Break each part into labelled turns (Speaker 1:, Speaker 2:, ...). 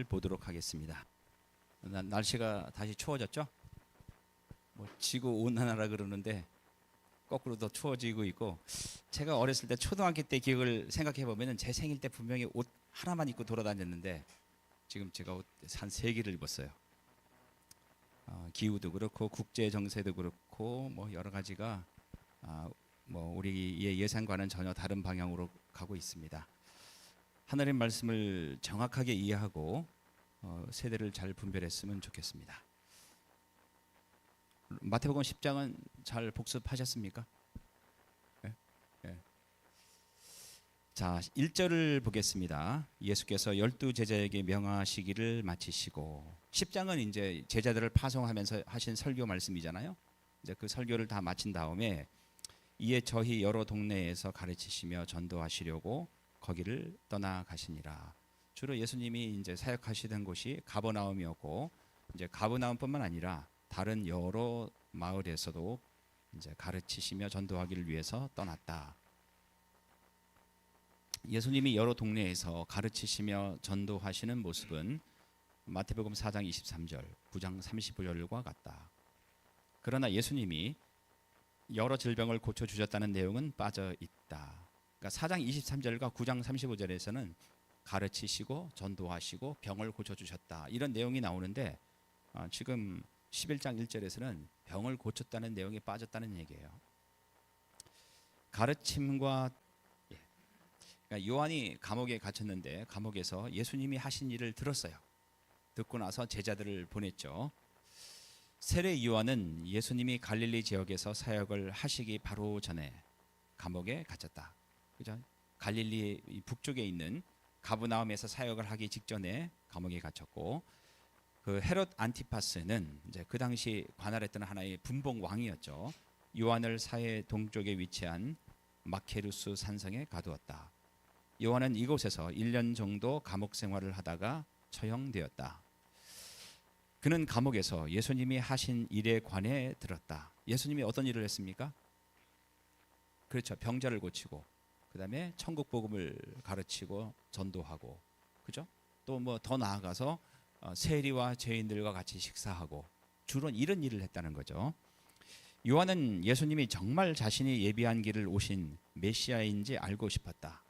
Speaker 1: 말씀을 보도록 하겠습니다. 날씨가 다시 추워졌죠? 지구 온난화라 그러는데 거꾸로 더 추워지고 있고, 제가 어렸을 때 초등학교 때 기억을 생각해 보면 제 생일 때 분명히 옷 하나만 입고 돌아다녔는데 지금 제가 옷 한 3개를 입었어요. 기후도 그렇고 국제 정세도 그렇고 여러 가지가 우리의 예상과는 전혀 다른 방향으로 가고 있습니다. 하나님의 말씀을 정확하게 이해하고 세대를 잘 분별했으면 좋겠습니다. 마태복음 10장은 잘 복습하셨습니까? 네? 네. 자, 1절을 보겠습니다. 예수께서 12 제자에게 명하시기를 마치시고, 10장은 이제 제자들을 파송하면서 하신 설교 말씀이잖아요. 이제 그 설교를 다 마친 다음에 이에 저희 여러 동네에서 가르치시며 전도하시려고 거기를 떠나가시니라. 주로 예수님이 이제 사역하시던 곳이 가버나움이었고, 이제 가버나움뿐만 아니라 다른 여러 마을에서도 이제 가르치시며 전도하기를 위해서 떠났다. 예수님이 여러 동네에서 가르치시며 전도하시는 모습은 마태복음 4장 23절, 9장 35절과 같다. 그러나 예수님이 여러 질병을 고쳐주셨다는 내용은 빠져 있다. 그러니까 4장 23절과 9장 35절에서는 가르치시고 전도하시고 병을 고쳐주셨다, 이런 내용이 나오는데 지금 11장 1절에서는 병을 고쳤다는 내용이 빠졌다는 얘기예요. 가르침과 그러니까 요한이 감옥에 갇혔는데 감옥에서 예수님이 하신 일을 들었어요. 듣고 나서 제자들을 보냈죠. 세례 요한은 예수님이 갈릴리 지역에서 사역을 하시기 바로 전에 감옥에 갇혔다. 그죠? 갈릴리 북쪽에 있는 가브나움에서 사역을 하기 직전에 감옥에 갇혔고, 그 헤롯 안티파스는 이제 그 당시 관할했던 하나의 분봉 왕이었죠. 요한을 사해 동쪽에 위치한 마케루스 산성에 가두었다. 요한은 이곳에서 1년 정도 감옥 생활을 하다가 처형되었다. 그는 감옥에서 예수님이 하신 일에 관해 들었다. 예수님이 어떤 일을 했습니까? 그렇죠. 병자를 고치고, 그 다음에 천국 복음을 가르치고 전도하고, 그죠? 또 더 나아가서 세리와 죄인들과 같이 식사하고, 주로 이런 일을 했다는 거죠. 요한은 예수님이 정말 자신이 예비한 길을 오신 메시아인지 알고 싶었다.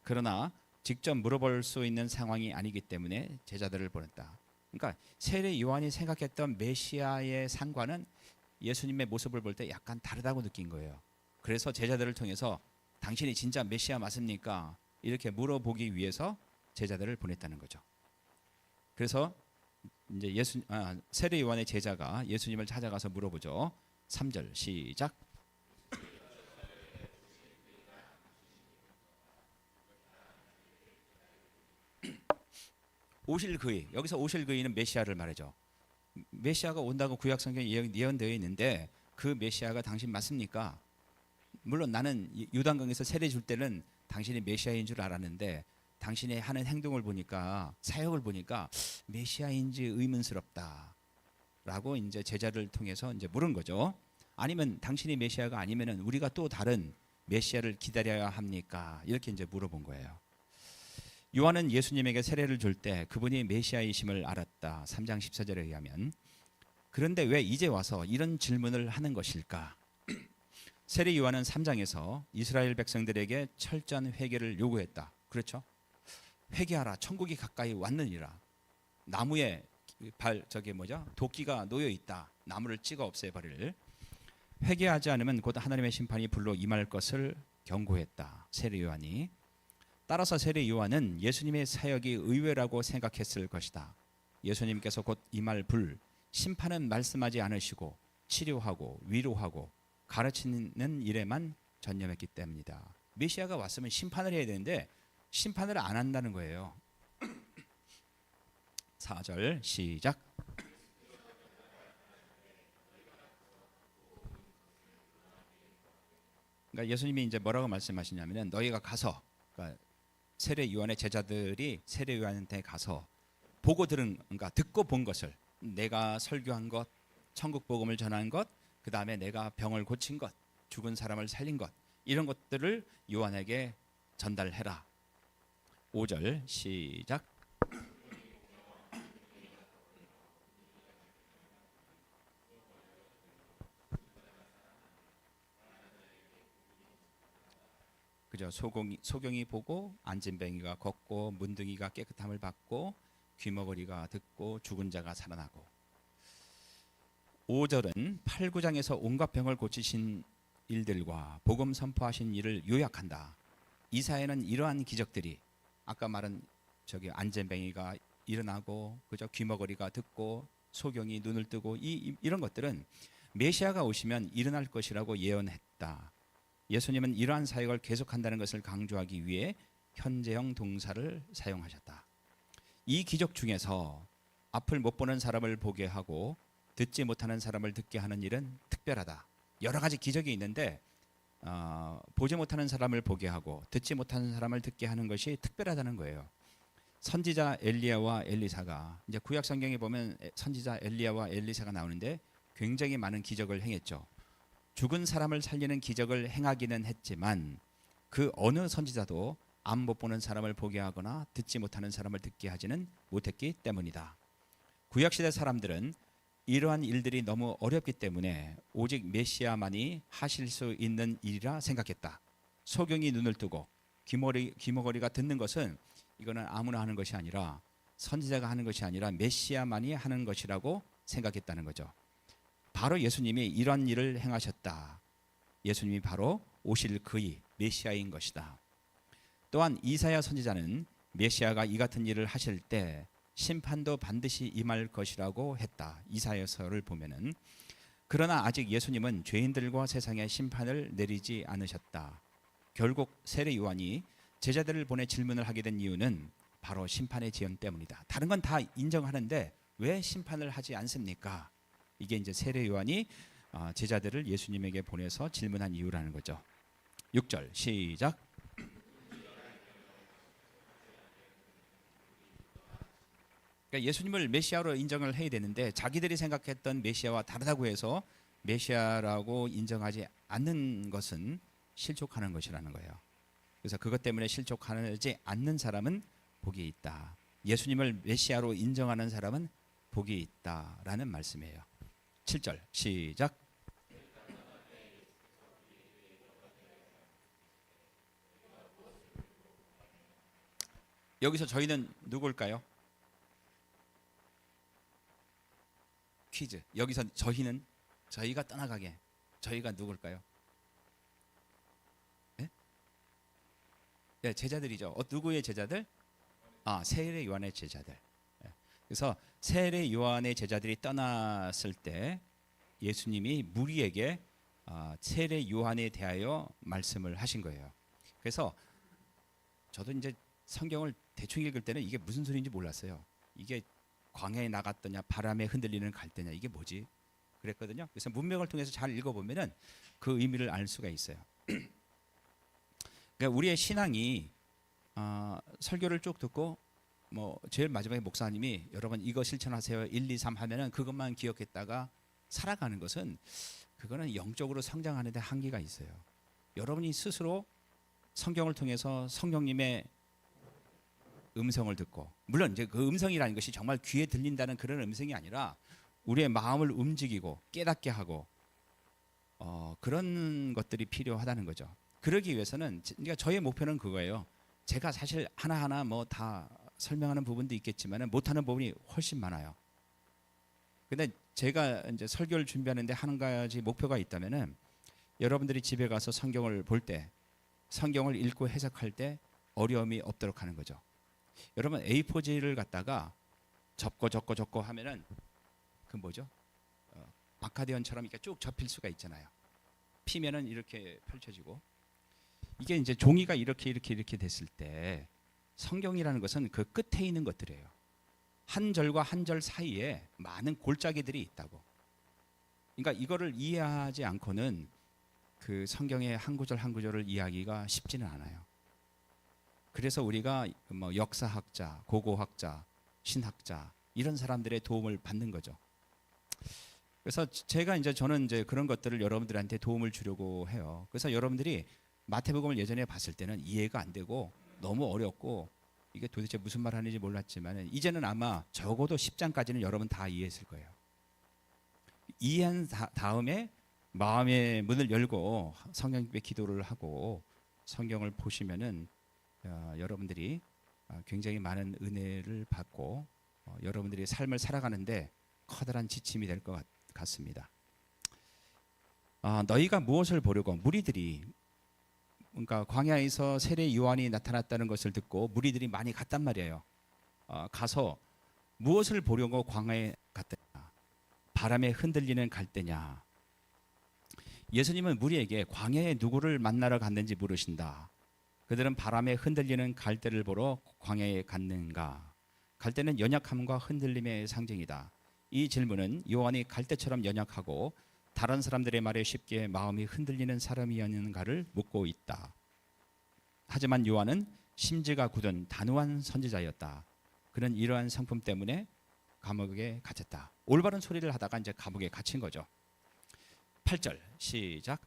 Speaker 1: 그러나 직접 물어볼 수 있는 상황이 아니기 때문에 제자들을 보냈다. 그러니까 세례 요한이 생각했던 메시아의 상과는 예수님의 모습을 볼 때 약간 다르다고 느낀 거예요. 그래서 제자들을 통해서 당신이 진짜 메시아 맞습니까? 이렇게 물어보기 위해서 제자들을 보냈다는 거죠. 그래서 이제 세례 요한의 제자가 예수님을 찾아가서 물어보죠. 3절 시작. 오실 그의, 여기서 오실 그의는 메시아를 말하죠. 메시아가 온다고 구약 성경에 예언되어 있는데 그 메시아가 당신 맞습니까? 물론 나는 요단강에서 세례 줄 때는 당신이 메시아인 줄 알았는데 당신의 하는 행동을 보니까, 사역을 보니까 메시아인지 의문스럽다 라고 이제 제자를 통해서 이제 물은 거죠. 아니면 당신이 메시아가 아니면은 우리가 또 다른 메시아를 기다려야 합니까? 이렇게 이제 물어본 거예요. 요한은 예수님에게 세례를 줄 때 그분이 메시아이심을 알았다. 3장 14절에 의하면. 그런데 왜 이제 와서 이런 질문을 하는 것일까? 세례 요한은 3장에서 이스라엘 백성들에게 철저한 회개를 요구했다. 그렇죠? 회개하라, 천국이 가까이 왔느니라. 나무에 도끼가 놓여 있다. 나무를 찍어 없애버릴. 회개하지 않으면 곧 하나님의 심판이 불로 임할 것을 경고했다. 세례 요한이. 따라서 세례 요한은 예수님의 사역이 의외라고 생각했을 것이다. 예수님께서 곧 임할 불, 심판은 말씀하지 않으시고 치료하고 위로하고 가르치는 일에만 전념했기 때문이다. 메시아가 왔으면 심판을 해야 되는데 심판을 안 한다는 거예요. 4절 시작. 그러니까 예수님이 이제 뭐라고 말씀하시냐면은 너희가 가서, 그러니까 세례 요한의 제자들이 세례 요한한테 가서 보고 들은, 그러니까 듣고 본 것을, 내가 설교한 것, 천국 복음을 전한 것, 그 다음에 내가 병을 고친 것, 죽은 사람을 살린 것, 이런 것들을 요한에게 전달해라. 5절 시작. 그죠? 소경이 보고 안진뱅이가 걷고 문둥이가 깨끗함을 받고 귀머거리가 듣고 죽은 자가 살아나고. 5절은 8, 9장에서 온갖 병을 고치신 일들과 복음 선포하신 일을 요약한다. 이사야는 이러한 기적들이 아까 말한 저기 안진뱅이가 일어나고 그죠? 귀머거리가 듣고 소경이 눈을 뜨고 이런 것들은 메시아가 오시면 일어날 것이라고 예언했다. 예수님은 이러한 사역을 계속한다는 것을 강조하기 위해 현재형 동사를 사용하셨다. 이 기적 중에서 앞을 못 보는 사람을 보게 하고 듣지 못하는 사람을 듣게 하는 일은 특별하다. 여러 가지 기적이 있는데 보지 못하는 사람을 보게 하고 듣지 못하는 사람을 듣게 하는 것이 특별하다는 거예요. 선지자 엘리야와 엘리사가 이제 구약 성경에 보면 선지자 엘리야와 엘리사가 나오는데 굉장히 많은 기적을 행했죠. 죽은 사람을 살리는 기적을 행하기는 했지만 그 어느 선지자도 앞 못 보는 사람을 보게 하거나 듣지 못하는 사람을 듣게 하지는 못했기 때문이다. 구약시대 사람들은 이러한 일들이 너무 어렵기 때문에 오직 메시아만이 하실 수 있는 일이라 생각했다. 소경이 눈을 뜨고 귀머거리가 듣는 것은 이거는 아무나 하는 것이 아니라 선지자가 하는 것이 아니라 메시아만이 하는 것이라고 생각했다는 거죠. 바로 예수님이 이런 일을 행하셨다. 예수님이 바로 오실 그의 메시아인 것이다. 또한 이사야 선지자는 메시아가 이 같은 일을 하실 때 심판도 반드시 임할 것이라고 했다. 이사야서를 보면은. 그러나 아직 예수님은 죄인들과 세상의 심판을 내리지 않으셨다. 결국 세례 요한이 제자들을 보내 질문을 하게 된 이유는 바로 심판의 지연 때문이다. 다른 건 다 인정하는데 왜 심판을 하지 않습니까? 이게 이제 세례 요한이 제자들을 예수님에게 보내서 질문한 이유라는 거죠. 6절 시작. 그러니까 예수님을 메시아로 인정을 해야 되는데 자기들이 생각했던 메시아와 다르다고 해서 메시아라고 인정하지 않는 것은 실족하는 것이라는 거예요. 그래서 그것 때문에 실족하지 않는 사람은 복이 있다. 예수님을 메시아로 인정하는 사람은 복이 있다라는 말씀이에요. 7절 시작. 여기서 저희는 누굴까요? 퀴즈. 여기서 저희가 떠나가게 저희가 누굴까요? 네? 네, 제자들이죠. 누구의 제자들? 세례 요한의 제자들. 네. 그래서 세례 요한의 제자들이 떠났을 때 예수님이 무리에게 세례 요한에 대하여 말씀을 하신 거예요. 그래서 저도 이제 성경을 대충 읽을 때는 이게 무슨 소리인지 몰랐어요. 이게 광야에 나갔더냐 바람에 흔들리는 갈대냐 이게 뭐지? 그랬거든요. 그래서 문맥을 통해서 잘 읽어보면은 그 의미를 알 수가 있어요. 그러니까 우리의 신앙이 설교를 쭉 듣고 뭐 제일 마지막에 목사님이 여러분 이거 실천하세요 1, 2, 3 하면은 그것만 기억했다가 살아가는 것은 그거는 영적으로 성장하는 데 한계가 있어요. 여러분이 스스로 성경을 통해서 성령님의 음성을 듣고, 물론 이제 그 음성이라는 것이 정말 귀에 들린다는 그런 음성이 아니라 우리의 마음을 움직이고 깨닫게 하고 그런 것들이 필요하다는 거죠. 그러기 위해서는 그러니까 저의 목표는 그거예요. 제가 사실 하나하나 뭐 다 설명하는 부분도 있겠지만 못하는 부분이 훨씬 많아요. 근데 제가 이제 설교를 준비하는데 한 가지 목표가 있다면은 여러분들이 집에 가서 성경을 볼 때, 성경을 읽고 해석할 때 어려움이 없도록 하는 거죠. 여러분 A4지를 갖다가 접고 하면은 그 뭐죠? 아카디언처럼 이렇게 쭉 접힐 수가 있잖아요. 피면은 이렇게 펼쳐지고, 이게 이제 종이가 이렇게 됐을 때 성경이라는 것은 그 끝에 있는 것들이에요. 한 절과 한 절 사이에 많은 골짜기들이 있다고. 그러니까 이거를 이해하지 않고는 그 성경의 한 구절 한 구절을 이해하기가 쉽지는 않아요. 그래서 우리가 뭐 역사학자, 고고학자, 신학자 이런 사람들의 도움을 받는 거죠. 그래서 저는 이제 그런 것들을 여러분들한테 도움을 주려고 해요. 그래서 여러분들이 마태복음을 예전에 봤을 때는 이해가 안 되고 너무 어렵고 이게 도대체 무슨 말 하는지 몰랐지만 이제는 아마 적어도 10장까지는 여러분 다 이해했을 거예요. 이해한 다음에 마음의 문을 열고 성령님께 기도를 하고 성경을 보시면은 여러분들이 굉장히 많은 은혜를 받고 여러분들이 삶을 살아가는데 커다란 지침이 될 것 같습니다. 너희가 무엇을 보려고 무리들이 그러니까 광야에서 세례 요한이 나타났다는 것을 듣고 무리들이 많이 갔단 말이에요. 가서 무엇을 보려고 광야에 갔더냐? 바람에 흔들리는 갈대냐? 예수님은 무리에게 광야에 누구를 만나러 갔는지 물으신다. 그들은 바람에 흔들리는 갈대를 보러 광야에 갔는가? 갈대는 연약함과 흔들림의 상징이다. 이 질문은 요한이 갈대처럼 연약하고 다른 사람들의 말에 쉽게 마음이 흔들리는 사람이었는가를 묻고 있다. 하지만 요한은 심지가 굳은 단호한 선지자였다. 그는 이러한 성품 때문에 감옥에 갇혔다. 올바른 소리를 하다가 이제 감옥에 갇힌 거죠. 8절 시작.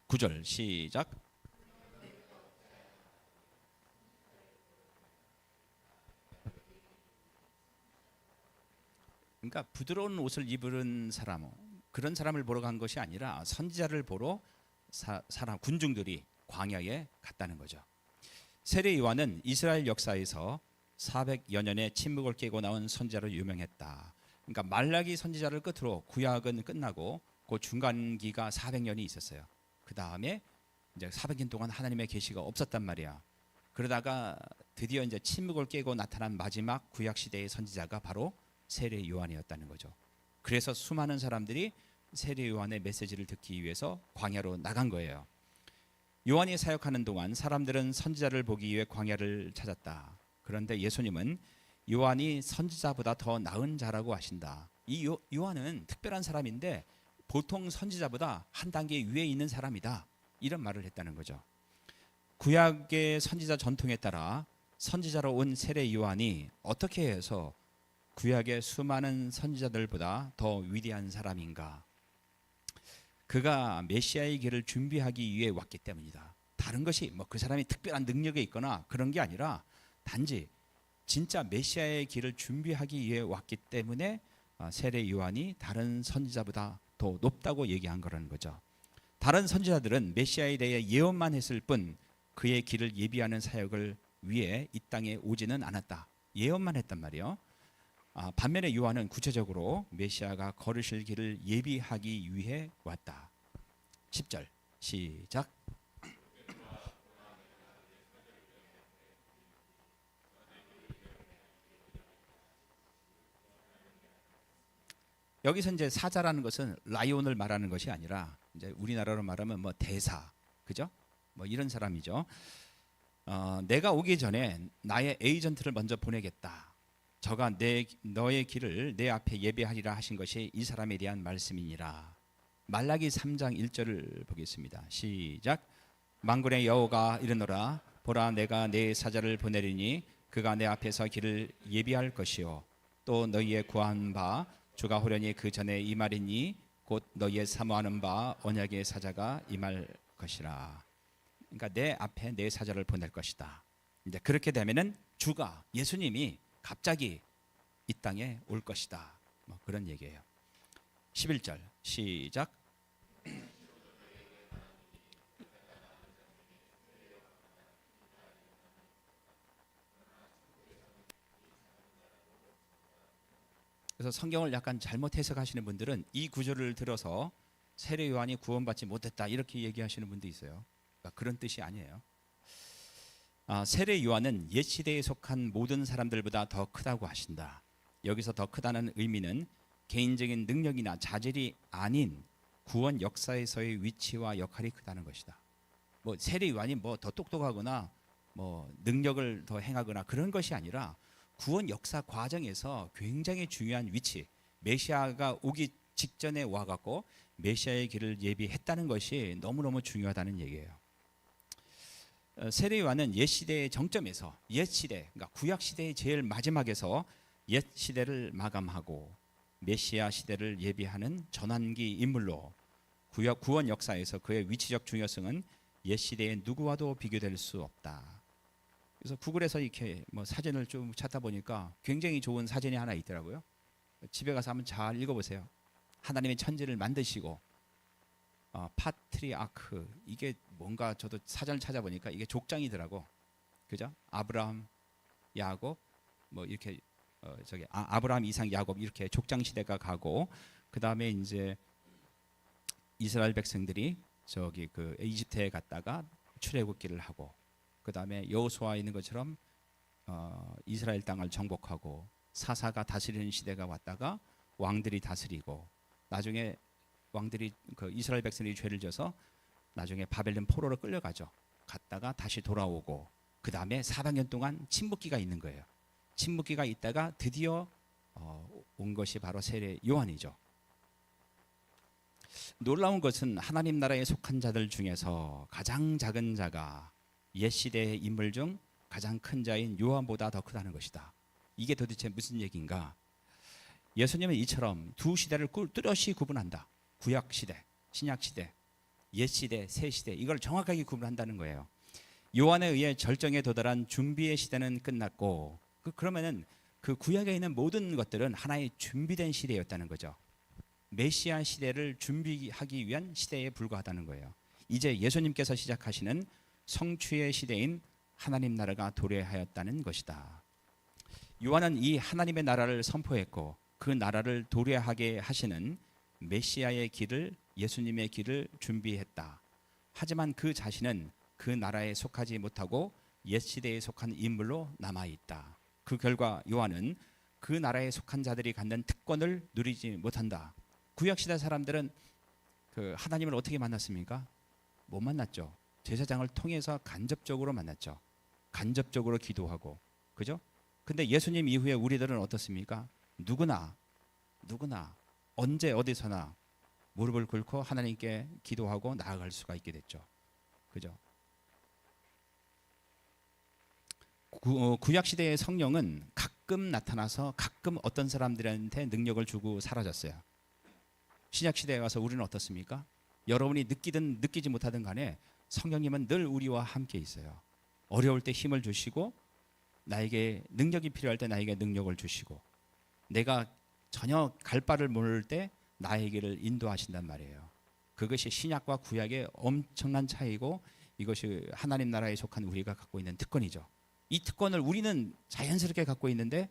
Speaker 1: 9절 시작. 그러니까 부드러운 옷을 입은 사람, 그런 사람을 보러 간 것이 아니라 선지자를 보러 사람 군중들이 광야에 갔다는 거죠. 세례 요한은 이스라엘 역사에서 400여 년의 침묵을 깨고 나온 선지자로 유명했다. 그러니까 말라기 선지자를 끝으로 구약은 끝나고 그 중간기가 400년이 있었어요. 그 다음에 이제 400년 동안 하나님의 계시가 없었단 말이야. 그러다가 드디어 이제 침묵을 깨고 나타난 마지막 구약 시대의 선지자가 바로 세례 요한이었다는 거죠. 그래서 수많은 사람들이 세례 요한의 메시지를 듣기 위해서 광야로 나간 거예요. 요한이 사역하는 동안 사람들은 선지자를 보기 위해 광야를 찾았다. 그런데 예수님은 요한이 선지자보다 더 나은 자라고 하신다. 이 요한은 특별한 사람인데 보통 선지자보다 한 단계 위에 있는 사람이다. 이런 말을 했다는 거죠. 구약의 선지자 전통에 따라 선지자로 온 세례 요한이 어떻게 해서 구약의 수많은 선지자들보다 더 위대한 사람인가? 그가 메시아의 길을 준비하기 위해 왔기 때문이다. 다른 것이 뭐 그 사람이 특별한 능력이 있거나 그런 게 아니라 단지 진짜 메시아의 길을 준비하기 위해 왔기 때문에 세례 요한이 다른 선지자보다 더 높다고 얘기한 거라는 거죠. 다른 선지자들은 메시아에 대해 예언만 했을 뿐 그의 길을 예비하는 사역을 위해 이 땅에 오지는 않았다. 예언만 했단 말이에요. 반면에 요한은 구체적으로 메시아가 걸으실 길을 예비하기 위해 왔다. 10절 시작. 여기서 이제 사자라는 것은 라이온을 말하는 것이 아니라 이제 우리나라로 말하면 뭐 대사, 그죠? 뭐 이런 사람이죠. 내가 오기 전에 나의 에이전트를 먼저 보내겠다. 저가 너의 길을 내 앞에 예배하리라 하신 것이 이 사람에 대한 말씀이니라. 말라기 3장 1절을 보겠습니다. 시작. 만군의 여호와가 이르노라 보라 내가 내 사자를 보내리니 그가 내 앞에서 길을 예비할 것이요 또 너희의 구한 바 주가 호련히 그 전에 임하리니 곧 너희의 사모하는 바 언약의 사자가 임할 것이라. 그러니까 내 앞에 내 사자를 보낼 것이다. 이제 그렇게 되면은 주가 예수님이 갑자기 이 땅에 올 것이다. 뭐 그런 얘기예요. 11절 시작. 그래서 성경을 약간 잘못 해석하시는 분들은 이 구절을 들어서 세례 요한이 구원받지 못했다 이렇게 얘기하시는 분도 있어요. 그러니까 그런 뜻이 아니에요. 세례 요한은 옛 시대에 속한 모든 사람들보다 더 크다고 하신다. 여기서 더 크다는 의미는 개인적인 능력이나 자질이 아닌 구원 역사에서의 위치와 역할이 크다는 것이다. 뭐 세례 요한이 뭐 더 똑똑하거나 뭐 능력을 더 행하거나 그런 것이 아니라 구원 역사 과정에서 굉장히 중요한 위치, 메시아가 오기 직전에 와갖고 메시아의 길을 예비했다는 것이 너무너무 중요하다는 얘기예요. 세례 요한은 옛 시대의 정점에서 옛 시대, 그러니까 구약 시대의 제일 마지막에서 옛 시대를 마감하고 메시아 시대를 예비하는 전환기 인물로 구원 역사에서 그의 위치적 중요성은 옛 시대의 누구와도 비교될 수 없다. 그래서 구글에서 이렇게 뭐 사진을 좀 찾다 보니까 굉장히 좋은 사진이 하나 있더라고요. 집에 가서 한번 잘 읽어보세요. 하나님의 천지를 만드시고 파트리아크, 이게 뭔가 저도 사전을 찾아보니까 이게 족장이더라고. 그죠? 아브라함, 야곱 뭐 이렇게 저기 아브라함, 이삭, 야곱 이렇게 족장 시대가 가고, 그 다음에 이제 이스라엘 백성들이 저기 그 이집트에 갔다가 출애굽기를 하고, 그 다음에 여호수아 있는 것처럼 이스라엘 땅을 정복하고, 사사가 다스리는 시대가 왔다가 왕들이 다스리고, 나중에 왕들이 그 이스라엘 백성들이 죄를 져서 나중에 바벨론 포로로 끌려가죠. 갔다가 다시 돌아오고, 그 다음에 400년 동안 침묵기가 있는 거예요. 침묵기가 있다가 드디어 온 것이 바로 세례 요한이죠. 놀라운 것은 하나님 나라에 속한 자들 중에서 가장 작은 자가 옛 시대의 인물 중 가장 큰 자인 요한보다 더 크다는 것이다. 이게 도대체 무슨 얘기인가? 예수님은 이처럼 두 시대를 뚜렷이 구분한다. 구약 시대, 신약 시대, 옛 시대, 새 시대, 이걸 정확하게 구분한다는 거예요. 요한에 의해 절정에 도달한 준비의 시대는 끝났고, 그러면은 그 구약에 있는 모든 것들은 하나의 준비된 시대였다는 거죠. 메시아 시대를 준비하기 위한 시대에 불과하다는 거예요. 이제 예수님께서 시작하시는 성취의 시대인 하나님 나라가 도래하였다는 것이다. 요한은 이 하나님의 나라를 선포했고, 그 나라를 도래하게 하시는 메시아의 길을, 예수님의 길을 준비했다. 하지만 그 자신은 그 나라에 속하지 못하고 옛 시대에 속한 인물로 남아있다. 그 결과 요한은 그 나라에 속한 자들이 갖는 특권을 누리지 못한다. 구약시대 사람들은 그 하나님을 어떻게 만났습니까? 못 만났죠. 제사장을 통해서 간접적으로 만났죠. 간접적으로 기도하고, 그죠? 근데 예수님 이후에 우리들은 어떻습니까? 누구나 언제 어디서나 무릎을 꿇고 하나님께 기도하고 나아갈 수가 있게 됐죠. 그죠? 구약 시대의 성령은 가끔 나타나서 가끔 어떤 사람들한테 능력을 주고 사라졌어요. 신약 시대에 와서 우리는 어떻습니까? 여러분이 느끼든 느끼지 못하든 간에 성령님은 늘 우리와 함께 있어요. 어려울 때 힘을 주시고, 나에게 능력이 필요할 때 나에게 능력을 주시고, 내가 전혀 갈 바를 모를 때 나에게를 인도하신단 말이에요. 그것이 신약과 구약의 엄청난 차이고, 이것이 하나님 나라에 속한 우리가 갖고 있는 특권이죠. 이 특권을 우리는 자연스럽게 갖고 있는데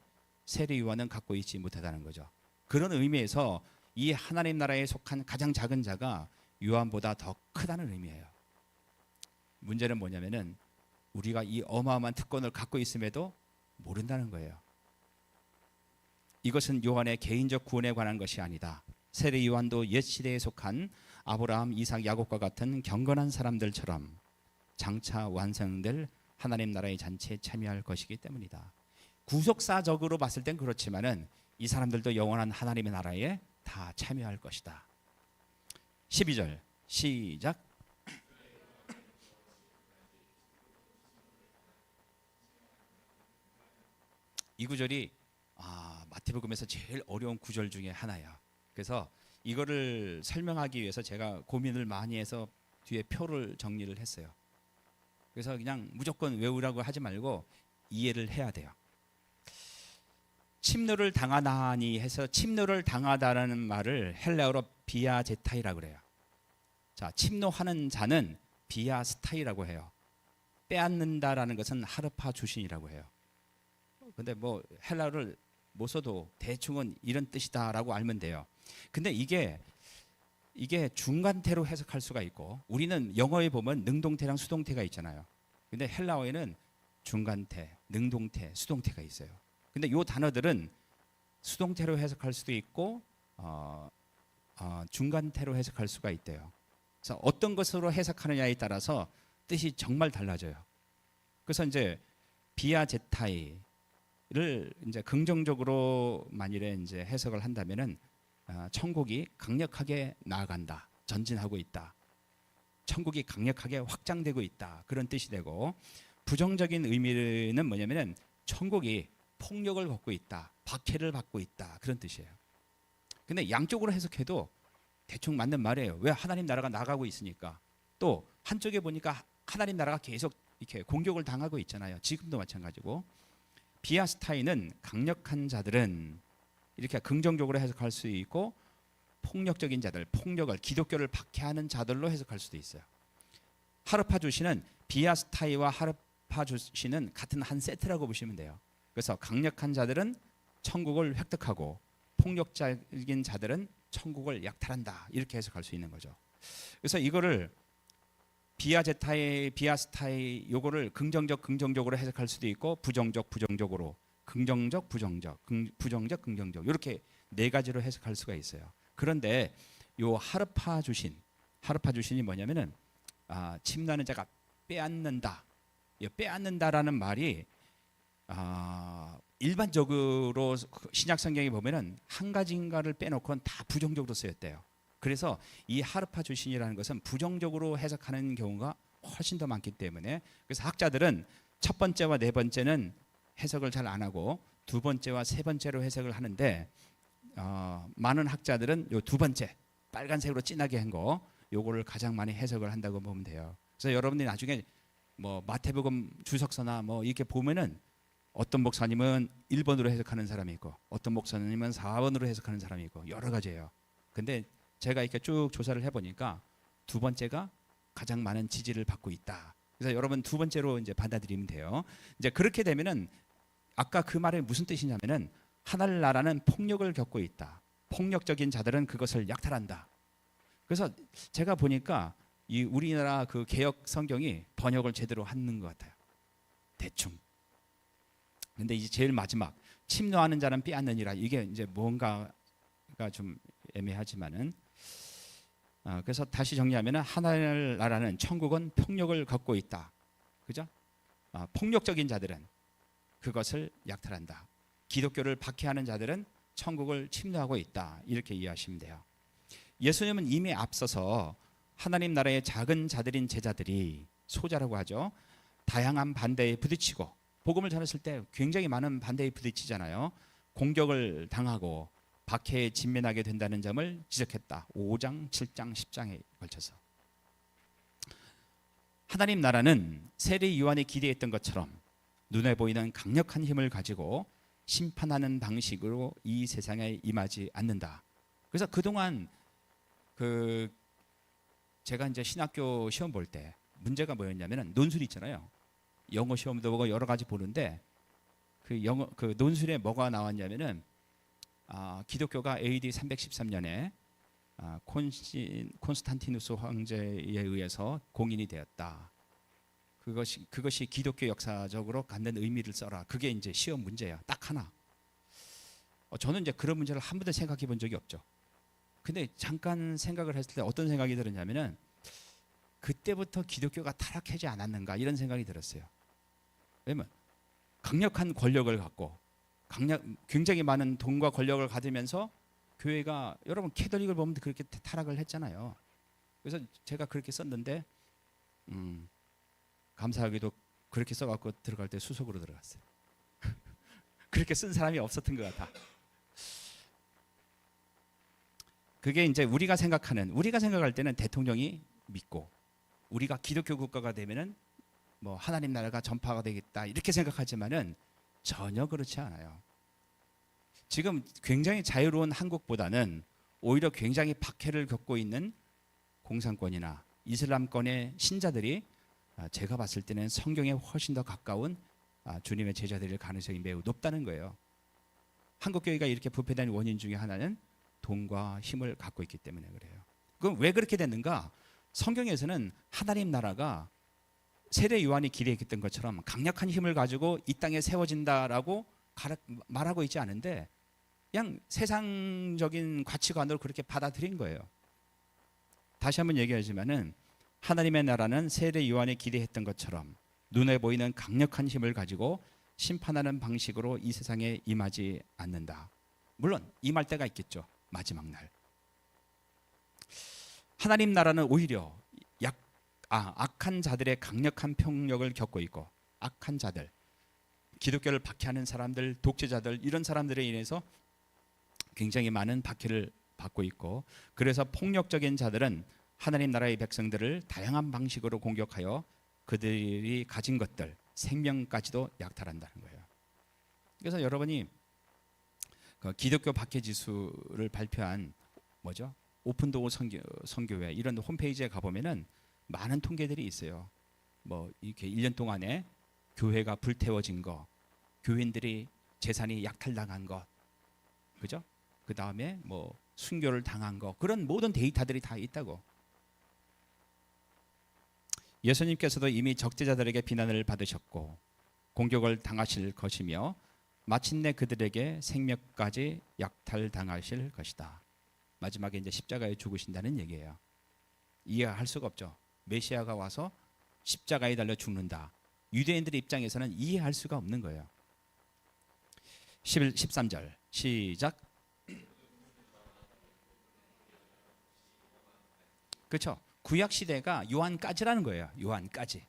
Speaker 1: 세례 요한은 갖고 있지 못하다는 거죠. 그런 의미에서 이 하나님 나라에 속한 가장 작은 자가 요한보다 더 크다는 의미예요. 문제는 뭐냐면은 우리가 이 어마어마한 특권을 갖고 있음에도 모른다는 거예요. 이것은 요한의 개인적 구원에 관한 것이 아니다. 세례 요한도 옛 시대에 속한 아브라함, 이삭, 야곱과 같은 경건한 사람들처럼 장차 완성될 하나님 나라의 잔치에 참여할 것이기 때문이다. 구속사적으로 봤을 땐 그렇지만은 이 사람들도 영원한 하나님의 나라에 다 참여할 것이다. 12절 시작. 이 구절이 마태복음에서 제일 어려운 구절 중에 하나야. 그래서 이거를 설명하기 위해서 제가 고민을 많이 해서 뒤에 표를 정리를 했어요. 그래서 그냥 무조건 외우라고 하지 말고 이해를 해야 돼요. 침노를 당하다니 해서 침노를 당하다라는 말을 헬라어로 비아제타이라고 그래요. 자, 침노하는 자는 비아스타이라고 해요. 빼앗는다라는 것은 하르파 주신이라고 해요. 근데 뭐 헬라어를 못 써도 대충은 이런 뜻이다라고 알면 돼요. 근데 이게 중간태로 해석할 수가 있고, 우리는 영어에 보면 능동태랑 수동태가 있잖아요. 근데 헬라어에는 중간태, 능동태, 수동태가 있어요. 근데 이 단어들은 수동태로 해석할 수도 있고 중간태로 해석할 수가 있대요. 그래서 어떤 것으로 해석하느냐에 따라서 뜻이 정말 달라져요. 그래서 이제 비아제타이를 이제 긍정적으로 만일에 이제 해석을 한다면은 천국이 강력하게 나아간다, 전진하고 있다, 천국이 강력하게 확장되고 있다, 그런 뜻이 되고, 부정적인 의미는 뭐냐면은 천국이 폭력을 걷고 있다, 박해를 받고 있다, 그런 뜻이에요. 근데 양쪽으로 해석해도 대충 맞는 말이에요. 왜? 하나님 나라가 나가고 있으니까. 또 한쪽에 보니까 하나님 나라가 계속 이렇게 공격을 당하고 있잖아요. 지금도 마찬가지고. 비아스타이는 강력한 자들은 이렇게 긍정적으로 해석할 수 있고, 폭력적인 자들, 폭력을 기독교를 박해하는 자들로 해석할 수도 있어요. 하르파주시는 비아스타이와 하르파주시는 같은 한 세트라고 보시면 돼요. 그래서 강력한 자들은 천국을 획득하고 폭력적인 자들은 천국을 약탈한다, 이렇게 해석할 수 있는 거죠. 그래서 이거를 비아스타이 요거를 긍정적으로 해석할 수도 있고, 부정적으로, 긍정적, 부정적, 이렇게 네 가지로 해석할 수가 있어요. 그런데 요 하르파주신이 뭐냐면은 침노하는 자가 빼앗는다. 이 빼앗는다라는 말이 일반적으로 신약 성경에 보면은 한 가지인가를 빼놓고는 다 부정적으로 쓰였대요. 그래서 이 하르파주신이라는 것은 부정적으로 해석하는 경우가 훨씬 더 많기 때문에, 그래서 학자들은 첫 번째와 네 번째는 해석을 잘 안 하고 두 번째와 세 번째로 해석을 하는데, 많은 학자들은 요 두 번째 빨간색으로 진하게 한 거, 요거를 가장 많이 해석을 한다고 보면 돼요. 그래서 여러분들이 나중에 뭐 마태복음 주석서나 뭐 이렇게 보면은 어떤 목사님은 1번으로 해석하는 사람이 있고, 어떤 목사님은 4번으로 해석하는 사람이 있고, 여러 가지예요. 근데 제가 이렇게 쭉 조사를 해보니까 두 번째가 가장 많은 지지를 받고 있다. 그래서 여러분 두 번째로 이제 받아들이면 돼요. 이제 그렇게 되면은 아까 그 말이 무슨 뜻이냐면은, 하늘나라는 폭력을 겪고 있다. 폭력적인 자들은 그것을 약탈한다. 그래서 제가 보니까 이 우리나라 그 개역 성경이 번역을 제대로 하는 것 같아요. 대충. 근데 이제 제일 마지막 침노하는 자는 빼앗느니라, 이게 이제 뭔가가 좀 애매하지만은, 그래서 다시 정리하면은 하늘나라는, 천국은 폭력을 갖고 있다. 그죠? 폭력적인 자들은 그것을 약탈한다. 기독교를 박해하는 자들은 천국을 침노하고 있다. 이렇게 이해하시면 돼요. 예수님은 이미 앞서서 하나님 나라의 작은 자들인 제자들이, 소자라고 하죠, 다양한 반대에 부딪히고, 복음을 전했을 때 굉장히 많은 반대에 부딪히잖아요. 공격을 당하고 박해에 직면하게 된다는 점을 지적했다. 5장, 7장, 10장에 걸쳐서. 하나님 나라는 세례 요한이 기대했던 것처럼 눈에 보이는 강력한 힘을 가지고 심판하는 방식으로 이 세상에 임하지 않는다. 그래서 그동안 제가 이제 신학교 시험 볼 때 문제가 뭐였냐면은, 논술 있잖아요. 영어 시험도 보고 여러 가지 보는데, 그 논술에 뭐가 나왔냐면은, 기독교가 AD 313년에 콘스탄티누스 황제에 의해서 공인이 되었다. 그것이 기독교 역사적으로 갖는 의미를 써라. 그게 이제 시험 문제야. 딱 하나. 저는 이제 그런 문제를 한 번도 생각해 본 적이 없죠. 근데 잠깐 생각을 했을 때 어떤 생각이 들었냐면은, 그때부터 기독교가 타락하지 않았는가, 이런 생각이 들었어요. 왜냐면 강력한 권력을 갖고 굉장히 많은 돈과 권력을 가지면서 교회가, 여러분 캐톨릭을 보면 그렇게 타락을 했잖아요. 그래서 제가 그렇게 썼는데, 감사하게도 그렇게 써갖고 들어갈 때 수석으로 들어갔어요. 그렇게 쓴 사람이 없었던 것 같아. 그게 이제 우리가 생각할 때는 대통령이 믿고, 우리가 기독교 국가가 되면은 뭐 하나님 나라가 전파가 되겠다, 이렇게 생각하지만은 전혀 그렇지 않아요. 지금 굉장히 자유로운 한국보다는 오히려 굉장히 박해를 겪고 있는 공산권이나 이슬람권의 신자들이, 제가 봤을 때는 성경에 훨씬 더 가까운 주님의 제자들일 가능성이 매우 높다는 거예요. 한국교회가 이렇게 부패된 원인 중에 하나는 돈과 힘을 갖고 있기 때문에 그래요. 그럼 왜 그렇게 됐는가? 성경에서는 하나님 나라가 세례 요한이 기대했던 것처럼 강력한 힘을 가지고 이 땅에 세워진다라고 말하고 있지 않은데, 그냥 세상적인 가치관으로 그렇게 받아들인 거예요. 다시 한번 얘기하지만은, 하나님의 나라는 세례 요한이 기대했던 것처럼 눈에 보이는 강력한 힘을 가지고 심판하는 방식으로 이 세상에 임하지 않는다. 물론 임할 때가 있겠죠. 마지막 날. 하나님 나라는 오히려 악한 자들의 강력한 폭력을 겪고 있고, 악한 자들, 기독교를 박해하는 사람들, 독재자들, 이런 사람들에 인해서 굉장히 많은 박해를 받고 있고, 그래서 폭력적인 자들은 하나님 나라의 백성들을 다양한 방식으로 공격하여 그들이 가진 것들, 생명까지도 약탈한다는 거예요. 그래서 여러분이 그 기독교 박해지수를 발표한 뭐죠? 오픈도어 선교회 이런 홈페이지에 가보면은 많은 통계들이 있어요. 뭐 이렇게 1년 동안에 교회가 불태워진 거, 교인들이 재산이 약탈당한 것, 그죠? 그 다음에 뭐 순교를 당한 거, 그런 모든 데이터들이 다 있다고. 예수님께서도 이미 적대자들에게 비난을 받으셨고 공격을 당하실 것이며 마침내 그들에게 생명까지 약탈당하실 것이다. 마지막에 이제 십자가에 죽으신다는 얘기예요. 이해할 수가 없죠. 메시아가 와서 십자가에 달려 죽는다. 유대인들의 입장에서는 이해할 수가 없는 거예요. 13절 시작. 그렇죠. 구약 시대가 요한까지라는 거예요. 요한까지.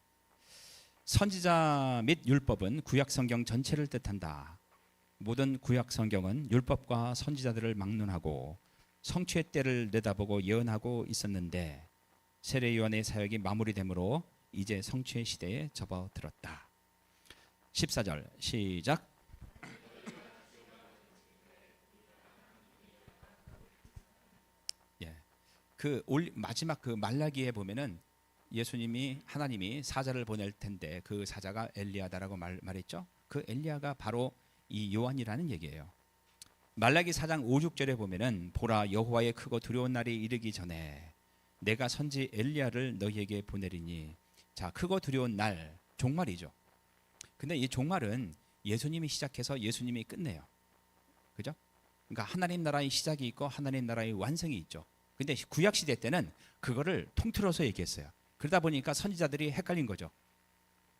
Speaker 1: 선지자 및 율법은 구약 성경 전체를 뜻한다. 모든 구약 성경은 율법과 선지자들을 막론하고 성취의 때를 내다보고 예언하고 있었는데 세례 요한의 사역이 마무리되므로 이제 성취의 시대에 접어들었다. 14절 시작. 예, 마지막 그 말라기에 보면은 예수님이 하나님이 사자를 보낼 텐데 그 사자가 엘리야다라고 말했죠. 그 엘리야가 바로 이 요한이라는 얘기예요. 말라기 4장 5, 6절에 보면은 보라 여호와의 크고 두려운 날이 이르기 전에 내가 선지 엘리야를 너희에게 보내리니. 자, 크고 두려운 날, 종말이죠. 근데 이 종말은 예수님이 시작해서 예수님이 끝내요. 그죠? 그러니까 하나님 나라의 시작이 있고 하나님 나라의 완성이 있죠. 근데 구약 시대 때는 그거를 통틀어서 얘기했어요. 그러다 보니까 선지자들이 헷갈린 거죠.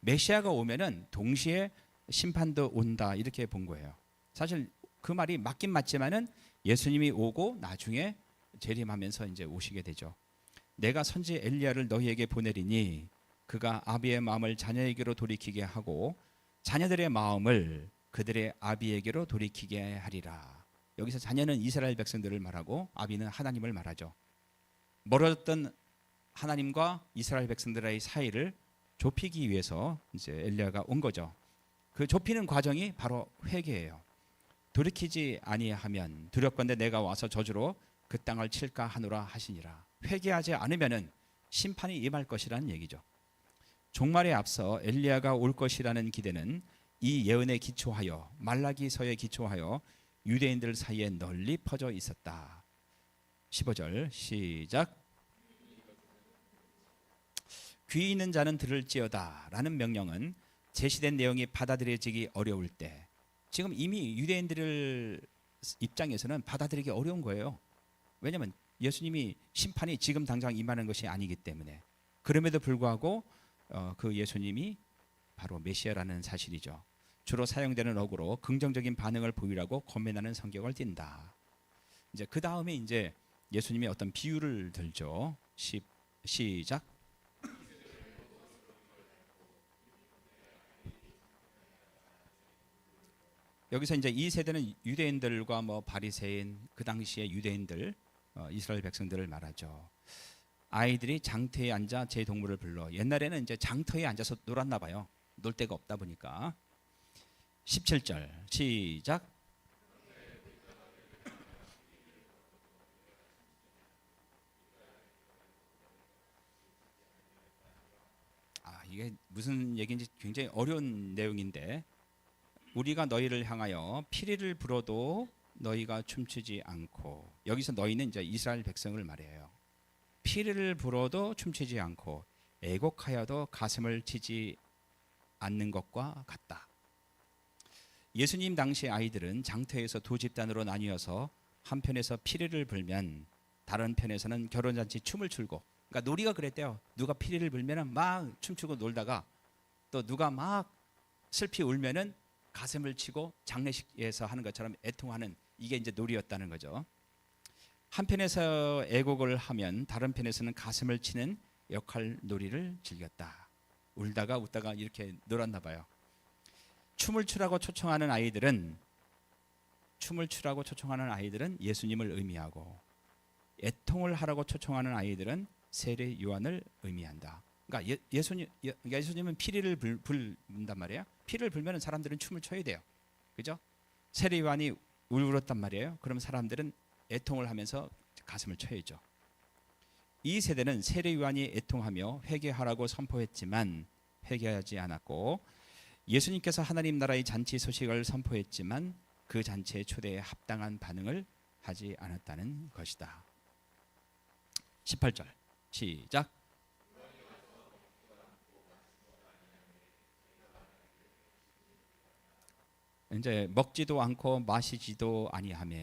Speaker 1: 메시아가 오면은 동시에 심판도 온다 이렇게 본 거예요. 사실 그 말이 맞긴 맞지만은 예수님이 오고 나중에 재림하면서 이제 오시게 되죠. 내가 선지 엘리야를 너희에게 보내리니 그가 아비의 마음을 자녀에게로 돌이키게 하고 자녀들의 마음을 그들의 아비에게로 돌이키게 하리라. 여기서 자녀는 이스라엘 백성들을 말하고 아비는 하나님을 말하죠. 멀어졌던 하나님과 이스라엘 백성들의 사이를 좁히기 위해서 이제 엘리야가 온 거죠. 그 좁히는 과정이 바로 회개예요. 돌이키지 아니하면 두렵건대 내가 와서 저주로 그 땅을 칠까 하노라 하시니라. 회개하지 않으면은 심판이 임할 것이라는 얘기죠. 종말에 앞서 엘리야가 올 것이라는 기대는 이 예언에 기초하여 말라기서에 기초하여 유대인들 사이에 널리 퍼져 있었다. 15절 시작. 귀 있는 자는 들을지어다 라는 명령은 제시된 내용이 받아들여지기 어려울 때, 지금 이미 유대인들 입장에서는 받아들이기 어려운 거예요. 왜냐하면 예수님이 심판이 지금 당장 임하는 것이 아니기 때문에. 그럼에도 불구하고 그 예수님이 바로 메시아라는 사실이죠. 주로 사용되는 어구로 긍정적인 반응을 보이라고 권면하는 성격을 띈다. 이제 그 다음에 이제 예수님이 어떤 비유를 들죠. 시작. 여기서 이제 이 세대는 유대인들과 뭐 바리새인, 그 당시의 유대인들, 이스라엘 백성들을 말하죠. 아이들이 장터에 앉아 제 동물을 불러. 옛날에는 이제 장터에 앉아서 놀았나 봐요. 놀 데가 없다 보니까. 17절 시작. 이게 무슨 얘기인지 굉장히 어려운 내용인데, 우리가 너희를 향하여 피리를 불어도 너희가 춤추지 않고, 여기서 너희는 이제 이스라엘 백성을 말해요. 피리를 불어도 춤추지 않고 애곡하여도 가슴을 치지 않는 것과 같다. 예수님 당시 아이들은 장터에서 두 집단으로 나뉘어서 한편에서 피리를 불면 다른 편에서는 결혼잔치 춤을 추고, 그러니까 놀이가 그랬대요. 누가 피리를 불면은 막 춤추고 놀다가 또 누가 막 슬피 울면은 가슴을 치고 장례식에서 하는 것처럼 애통하는, 이게 이제 놀이였다는 거죠. 한편에서 애곡을 하면 다른 편에서는 가슴을 치는 역할 놀이를 즐겼다. 울다가 웃다가 이렇게 놀았나 봐요. 춤을 추라고 초청하는 아이들은 예수님을 의미하고, 애통을 하라고 초청하는 아이들은 세례 요한을 의미한다. 그러니까 예수님은 피리를 불는단 말이에요. 피를 불면 사람들은 춤을 춰야 돼요. 그죠? 세례 요한이 울었단 말이에요. 그럼 사람들은 애통을 하면서 가슴을 쳐야죠. 이 세대는 세례 요한이 애통하며 회개하라고 선포했지만 회개하지 않았고, 예수님께서 하나님 나라의 잔치 소식을 선포했지만 그 잔치의 초대에 합당한 반응을 하지 않았다는 것이다. 18절 시작. 이제 먹지도 않고 마시지도 아니하며